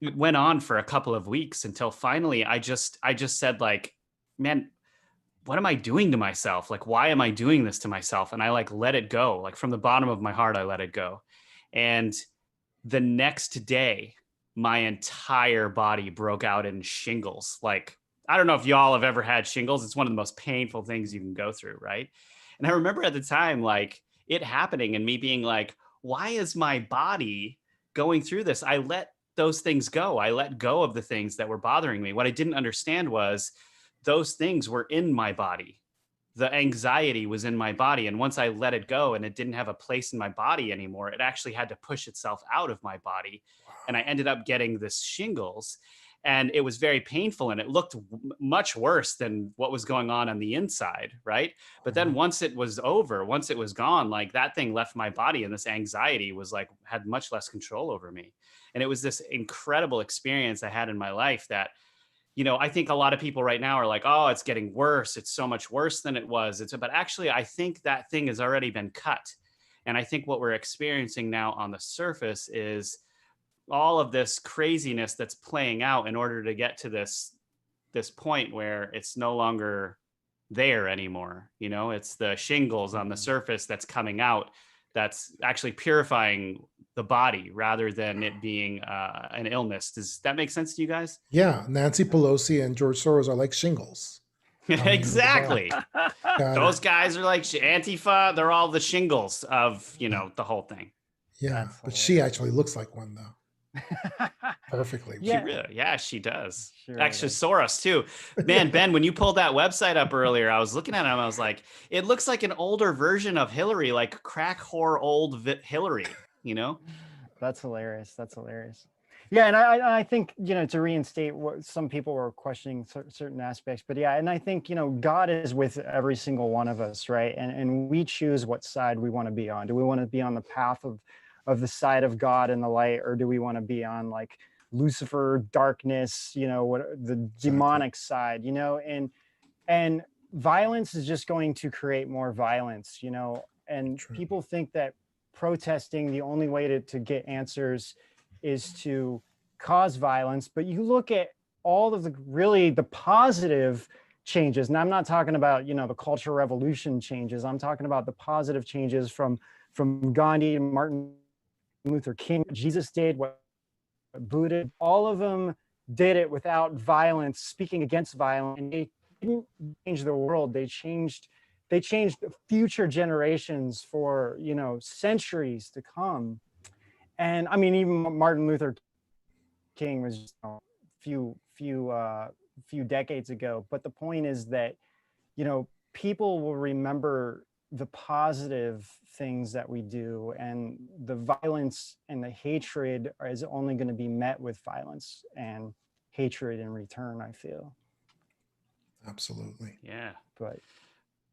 it went on for a couple of weeks until finally I just said, like, man, what am I doing to myself? Like, why am I doing this to myself? And I like let it go. Like, from the bottom of my heart, I let it go. And the next day, my entire body broke out in shingles. Like, I don't know if y'all have ever had shingles. It's one of the most painful things you can go through, right? And I remember at the time, like, it happening and me being like, why is my body going through this? I let those things go. I let go of the things that were bothering me. What I didn't understand was those things were in my body. The anxiety was in my body. And once I let it go and it didn't have a place in my body anymore, it actually had to push itself out of my body. And I ended up getting this shingles. and it was very painful, and it looked much worse than what was going on the inside, right? But then once it was over, once it was gone, like that thing left my body, and this anxiety was like had much less control over me. And it was this incredible experience I had in my life that, you know, I think a lot of people right now are like, oh, it's getting worse, it's so much worse than it was. But actually I think that thing has already been cut. And I think what we're experiencing now on the surface is all of this craziness that's playing out in order to get to this point where it's no longer there anymore. You know, it's the shingles on the surface that's coming out, that's actually purifying the body rather than it being an illness. Does that make sense to you guys? Yeah, Nancy Pelosi and George Soros are like shingles. Exactly. Got Those it. guys are like Antifa. They're all the shingles of, you know, the whole thing. Yeah, That's but she actually looks like one though. Perfectly. Yeah. She does. Sure Actually, does. Soros too. Man, Ben, when you pulled that website up earlier, I was looking at him. I was like, it looks like an older version of Hillary, like crack whore old Hillary. You know? That's hilarious. That's hilarious. Yeah, and I think, you know, to reinstate what some people were questioning certain aspects, but yeah, and I think, you know, God is with every single one of us, right? And we choose what side we want to be on. Do we want to be on the path of the side of God and the light, or do we want to be on like Lucifer, darkness, you know, what the demonic side, you know? And violence is just going to create more violence, you know, and True. people think that protesting, the only way to get answers is to cause violence. But you look at all of the positive changes, and I'm not talking about, you know, the Cultural Revolution changes. I'm talking about the positive changes from Gandhi and Martin Luther King. Jesus did, what Buddha, all of them did it without violence, speaking against violence, and they didn't change the world. They changed future generations for, you know, centuries to come. And I mean, even Martin Luther King was just a few decades ago. But the point is that, you know, people will remember the positive things that we do, and the violence and the hatred is only going to be met with violence and hatred in return, I feel. Absolutely. Yeah. But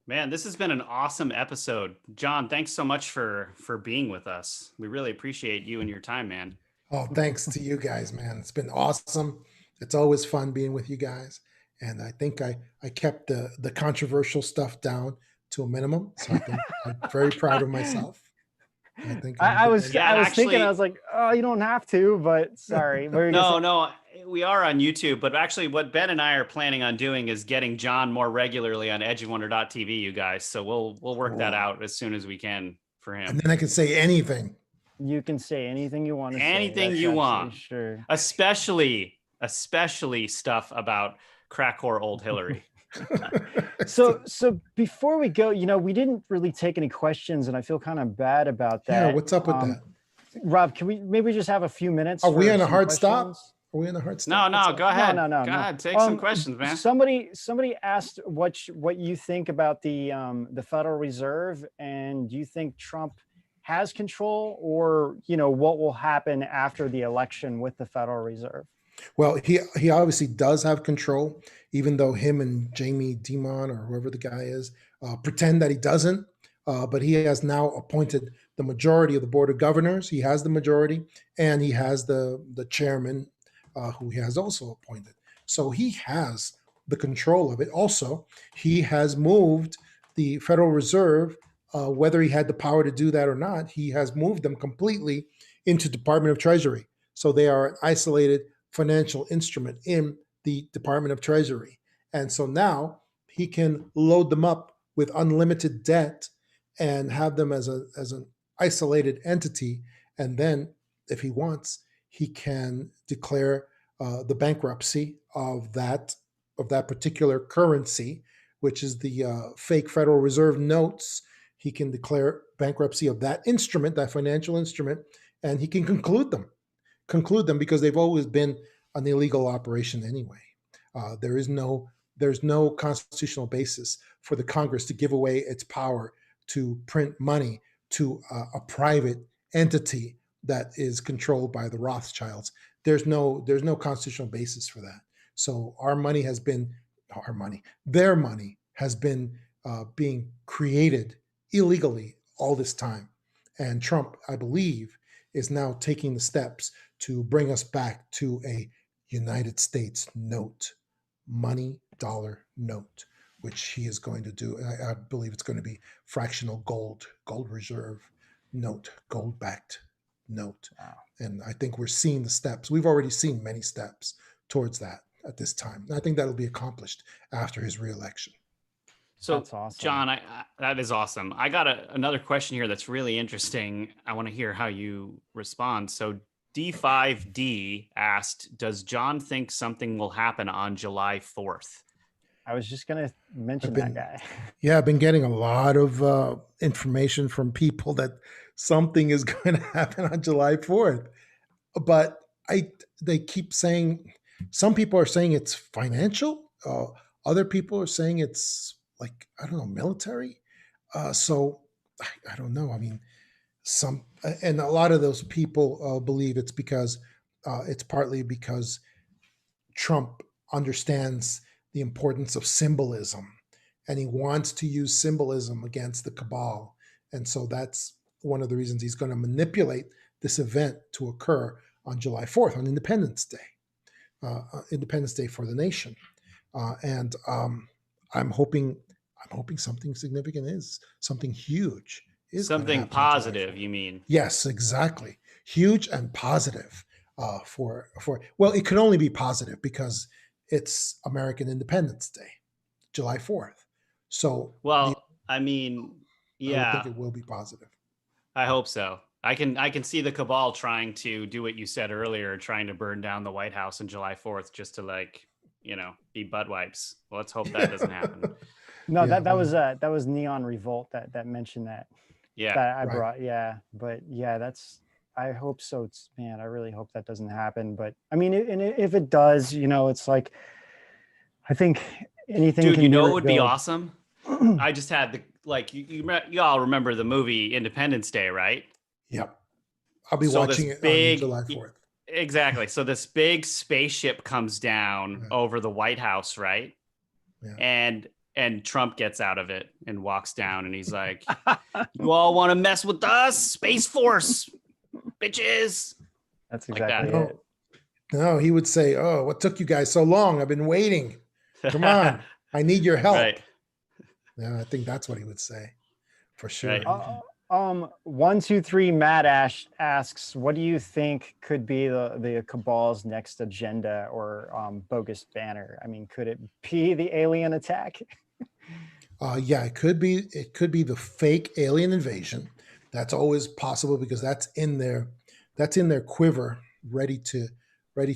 man, this has been an awesome episode. John, thanks so much for being with us. We really appreciate you and your time, man. Oh, thanks to you guys, man. It's been awesome. It's always fun being with you guys. And I think I kept the controversial stuff down to a minimum. So I think I'm very proud of myself. I think I was actually, thinking, I was like, oh, you don't have to, but sorry. No, we are on YouTube, but actually what Ben and I are planning on doing is getting John more regularly on edgeofwonder.tv, you guys. So we'll work that out as soon as we can for him. And then I can say anything. You can say anything you want to say. Anything you want. Sure. Especially stuff about crack whore old Hillary. So before we go, you know, we didn't really take any questions, and I feel kind of bad about that. Yeah, what's up with that? Rob, can we maybe just have a few minutes? Are we on a some hard questions? stop? Are we in a hard stop? No, go ahead. No. Go ahead. Take some questions, man. Somebody asked what you think about the Federal Reserve, and do you think Trump has control, or, you know, what will happen after the election with the Federal Reserve? Well, he obviously does have control, even though him and Jamie Dimon, or whoever the guy is, pretend that he doesn't. But he has now appointed the majority of the Board of Governors. He has the majority, and he has the chairman, who he has also appointed. So he has the control of it. Also, he has moved the Federal Reserve, whether he had the power to do that or not, he has moved them completely into Department of Treasury. So they are an isolated financial instrument in the Department of Treasury. And so now he can load them up with unlimited debt and have them as an isolated entity. And then if he wants, he can declare the bankruptcy of that particular currency, which is the fake Federal Reserve notes. He can declare bankruptcy of that instrument, that financial instrument, and he can conclude them because they've always been an illegal operation anyway. There's no constitutional basis for the Congress to give away its power to print money to a private entity that is controlled by the Rothschilds. There's no constitutional basis for that. So their money has been being created illegally all this time, and Trump, I believe, is now taking the steps to bring us back to a United States note, money dollar note, which he is going to do. I believe it's going to be fractional gold reserve note, gold backed note. Wow. And I think we're seeing the steps. We've already seen many steps towards that at this time. And I think that'll be accomplished after his reelection. So, That's awesome. John, that is awesome. I got another question here that's really interesting. I want to hear how you respond. So, D5D asked, does John think something will happen on July 4th? I was just going to mention that guy. Yeah, I've been getting a lot of information from people that something is going to happen on July 4th. But they keep saying, some people are saying it's financial. Other people are saying it's like, I don't know, military. So I don't know. I mean, and a lot of those people believe it's because it's partly because Trump understands the importance of symbolism, and he wants to use symbolism against the cabal. And so that's one of the reasons he's going to manipulate this event to occur on July 4th, on Independence Day for the nation. And I'm hoping something significant something huge is something positive, you mean? Yes, exactly. Huge and positive well, it could only be positive because it's American Independence Day, July 4th. So, I mean, yeah, I think it will be positive. I hope so. I can see the cabal trying to do what you said earlier, trying to burn down the White House on July 4th just to be butt wipes. Well, let's hope that doesn't happen. No, yeah, that was Neon Revolt that mentioned that. Yeah, that I brought. Yeah, but yeah, I hope so. Man, I really hope that doesn't happen. But I mean, if it does, it's like, I think anything. Dude, it would be awesome. I just had you all remember the movie Independence Day, right? Yep. I'll be watching it on July 4th. Exactly. So this big spaceship comes down over the White House, right? Yeah. And Trump gets out of it and walks down, and he's like, "You all want to mess with us, Space Force, bitches?" That's exactly it. No, he would say, "Oh, what took you guys so long? I've been waiting. Come on, I need your help." Right. Yeah, I think that's what he would say, for sure. Right. 123 Matt Ash asks, what do you think could be the cabal's next agenda or bogus banner? I mean, could it be the alien attack? Yeah, it could be. It could be the fake alien invasion. That's always possible because that's in their quiver, ready to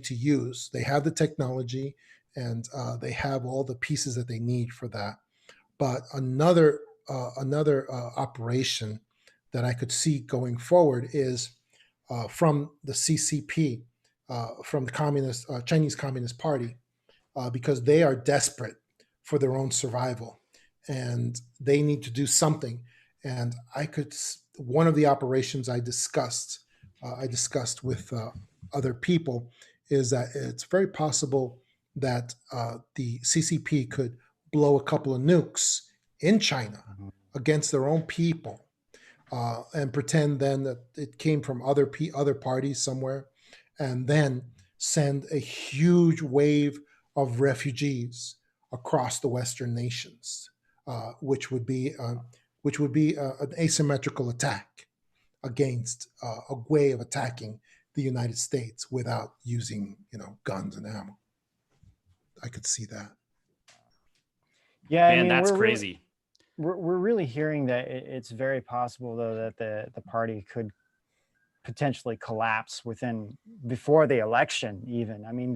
use. They have the technology, and they have all the pieces that they need for that. But another operation that I could see going forward is from the CCP, from the Chinese Communist Party, because they are desperate for their own survival, and they need to do something. And one of the operations I discussed with other people is that it's very possible that the CCP could blow a couple of nukes in China against their own people, and pretend then that it came from other parties somewhere, and then send a huge wave of refugees across the Western nations, which would be an asymmetrical attack against a way of attacking the United States without using guns and ammo. I could see that. Yeah, man, that's crazy. We're really hearing that it's very possible, though, that the party could potentially collapse before the election. Even, I mean,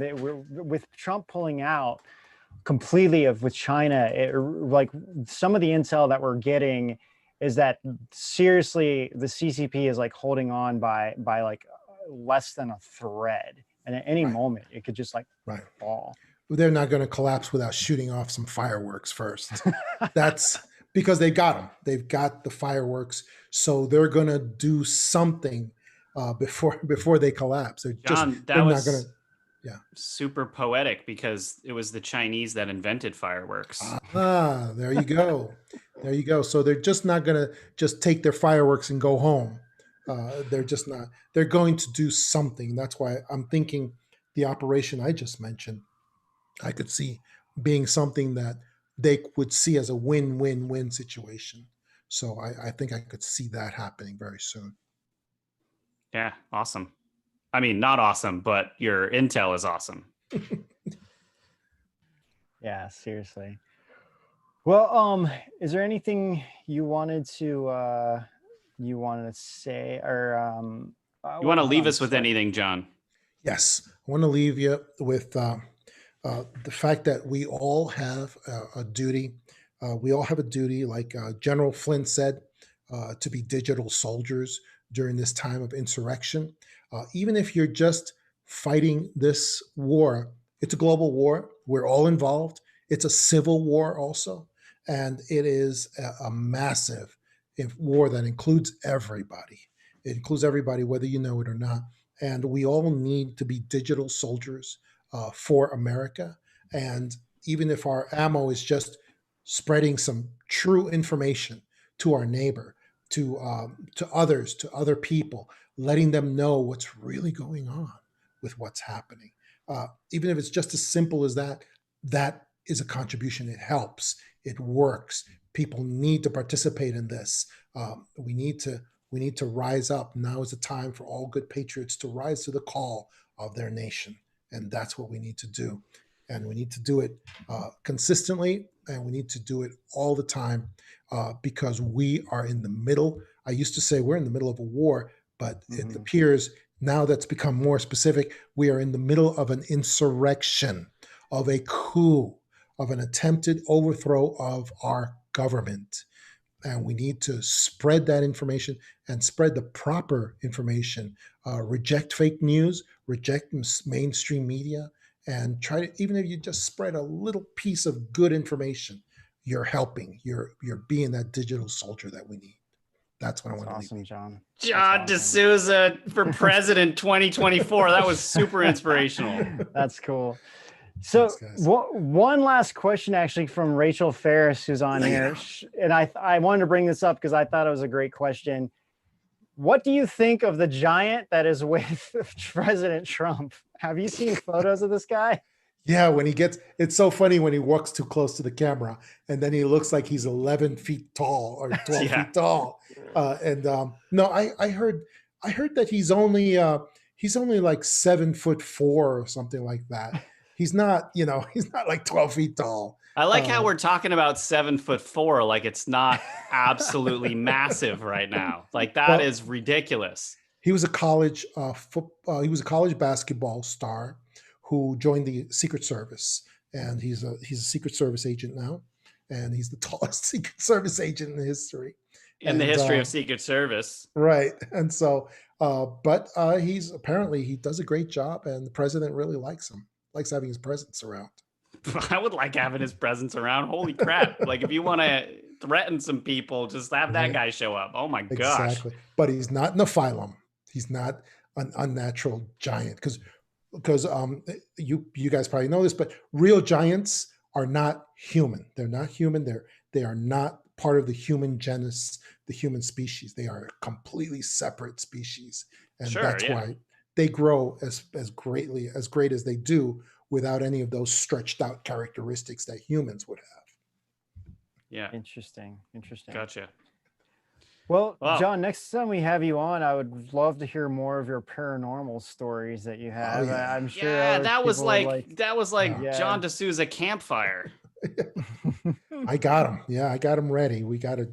with Trump pulling out completely with China, like some of the intel that we're getting is that seriously the CCP is like holding on by like less than a thread, and at any moment it could just fall. They're not going to collapse without shooting off some fireworks first. That's because they got them. They've got the fireworks. So they're going to do something before they collapse. John, that they're not was gonna. Yeah. super poetic because it was the Chinese that invented fireworks. Ah, there you go. There you go. So they're just not going to just take their fireworks and go home. They're just not. They're going to do something. That's why I'm thinking the operation I just mentioned, I could see being something that they would see as a win-win-win situation. So I think I could see that happening very soon. Yeah, awesome. I mean, not awesome, but your intel is awesome. Yeah, seriously. Well, is there anything you wanted to say, or You want to leave I'm us with sorry. anything, John? Yes, I want to leave you with the fact that we all have a duty. We all have a duty, like General Flynn said, to be digital soldiers during this time of insurrection. Even if you're just fighting this war, it's a global war. We're all involved. It's a civil war also. And it is a massive war that includes everybody. It includes everybody, whether you know it or not. And we all need to be digital soldiers for America. And even if our ammo is just spreading some true information to our neighbor, to others, to other people, letting them know what's really going on with what's happening. Even if it's just as simple as that, that is a contribution. It helps. It works. People need to participate in this. We need to rise up. Now is the time for all good patriots to rise to the call of their nation, and that's what we need to do. And we need to do it consistently, and we need to do it all the time because we are in the middle. I used to say we're in the middle of a war, but it appears now that's become more specific. We are in the middle of an insurrection, of a coup, of an attempted overthrow of our government. And we need to spread that information and spread the proper information. Reject fake news, reject mainstream media, and try to, even if you just spread a little piece of good information, you're helping. You're being that digital soldier that we need. That's what I want to Awesome, leave. John. John DeSouza for president 2024. That was super inspirational. That's cool. So one last question actually from Rachel Ferris, who's on here. And I wanted to bring this up because I thought it was a great question. What do you think of the giant that is with President Trump? Have you seen photos of this guy? Yeah, when he gets, it's so funny when he walks too close to the camera and then he looks like he's 11 feet tall or 12 feet tall. No, I heard that he's only like 7'4" or something like that. He's not, he's not like 12 feet tall. I like how we're talking about 7'4", like it's not absolutely massive right now. Like that is ridiculous. He was a college basketball star who joined the Secret Service, and he's a Secret Service agent now, and he's the tallest Secret Service agent in history. In the history of Secret Service. Right. And so, but he does a great job, and the president really likes him, likes having his presence around. I would like having his presence around. Holy crap. Like if you want to threaten some people, just have that guy show up. Oh my gosh. Exactly. But he's not Nephilim. He's not an unnatural giant because you guys probably know this, but real giants are not human. They're not human. They are not part of the human genus, the human species. They are a completely separate species. And that's why they grow as great as they do without any of those stretched out characteristics that humans would have. Yeah. Interesting. Gotcha. Well, John, next time we have you on, I would love to hear more of your paranormal stories that you have. I'm sure. Yeah, that was like John DeSouza campfire. I got him. Yeah, I got him ready. We got to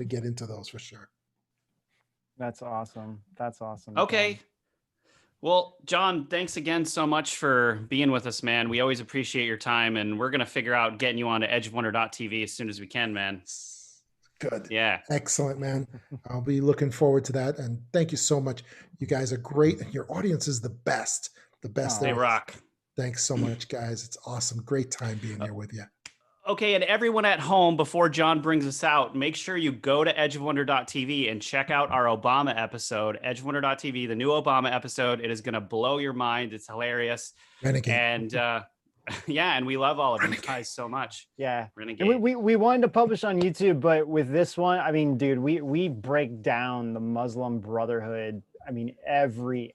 get into those for sure. That's awesome. Okay. John. Well, John, thanks again so much for being with us, man. We always appreciate your time, and we're going to figure out getting you on to edgeofwonder.tv as soon as we can, man. Good. Yeah. Excellent, man. I'll be looking forward to that. And thank you so much. You guys are great. And your audience is the best. The best. They rock. Thanks so much, guys. It's awesome. Great time being here with you. Okay, and everyone at home, before John brings us out, make sure you go to edgeofwonder.tv and check out our Obama episode, edgeofwonder.tv, the new Obama episode. It is going to blow your mind. It's hilarious. Renegade. And yeah, and we love all of you guys so much. Yeah. Renegade. And we wanted to publish on YouTube, but with this one, I mean, dude, we break down the Muslim Brotherhood. I mean, every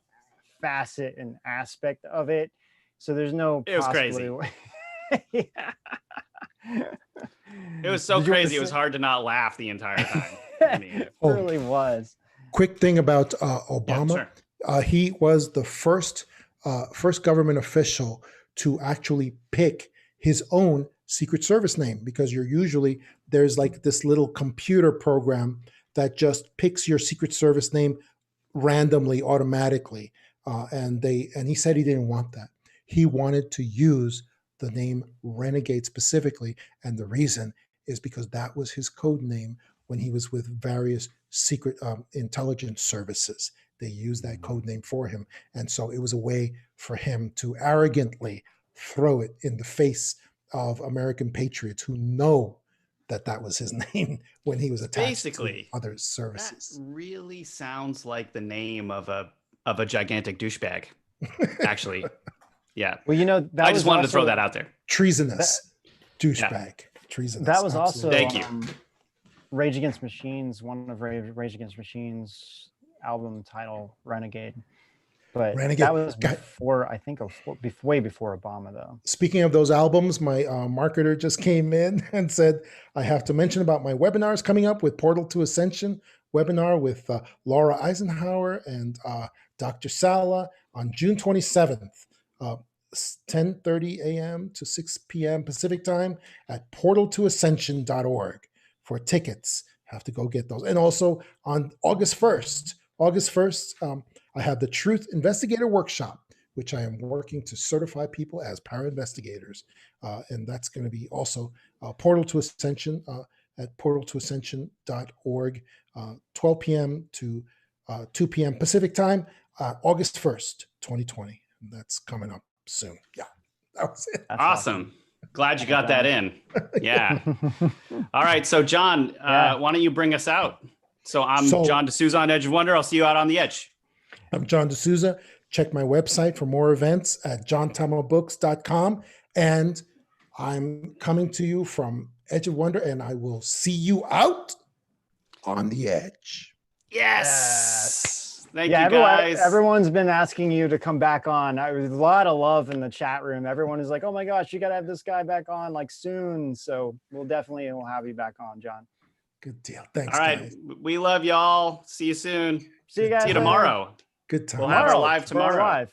facet and aspect of it. So there's no It was crazy. Yeah. It was so crazy. It was hard to not laugh the entire time. I mean, It really was. Quick thing about Obama. Yeah, sure. He was the first government official to actually pick his own Secret Service name, because there's like this little computer program that just picks your Secret Service name randomly, automatically. And he said he didn't want that. He wanted to use the name Renegade specifically. And the reason is because that was his code name when he was with various secret intelligence services. They used that code name for him. And so it was a way for him to arrogantly throw it in the face of American patriots who know that was his name when he was attached to other services. That really sounds like the name of a gigantic douchebag, actually. Yeah. Well, I just wanted to throw that out there. Treasonous douchebag. Yeah. Treasonous. That was also Thank you. Rage Against Machines, one of Rage Against Machines album title, Renegade. But that was before, I think, way before Obama, though. Speaking of those albums, my marketer just came in and said, I have to mention about my webinars coming up with Portal to Ascension webinar with Laura Eisenhower and Dr. Sala on June 27th, 10:30 a.m. to 6 p.m. Pacific time at portaltoascension.org. For tickets, have to go get those. And also on August 1st, I have the Truth Investigator Workshop, which I am working to certify people as para-investigators. And that's going to be also Portal to Ascension at portaltoascension.org, 12 p.m. to 2 p.m. Pacific time, August 1st, 2020. And that's coming up soon. Yeah, that was it. That's awesome. Glad you got that in. Yeah. All right. So, John, why don't you bring us out? So I'm John DeSouza on Edge of Wonder. I'll see you out on the edge. I'm John DeSouza. Check my website for more events at johntamaBooks.com. And I'm coming to you from Edge of Wonder, and I will see you out on the edge. Yes. Thank you, guys. Everyone's been asking you to come back on. There's a lot of love in the chat room. Everyone is like, oh my gosh, you got to have this guy back on like soon. So we'll have you back on, John. Good deal. Thanks. All right. Guys. We love y'all. See you soon. See you guys. See you tomorrow. Good time. We'll have our live tomorrow.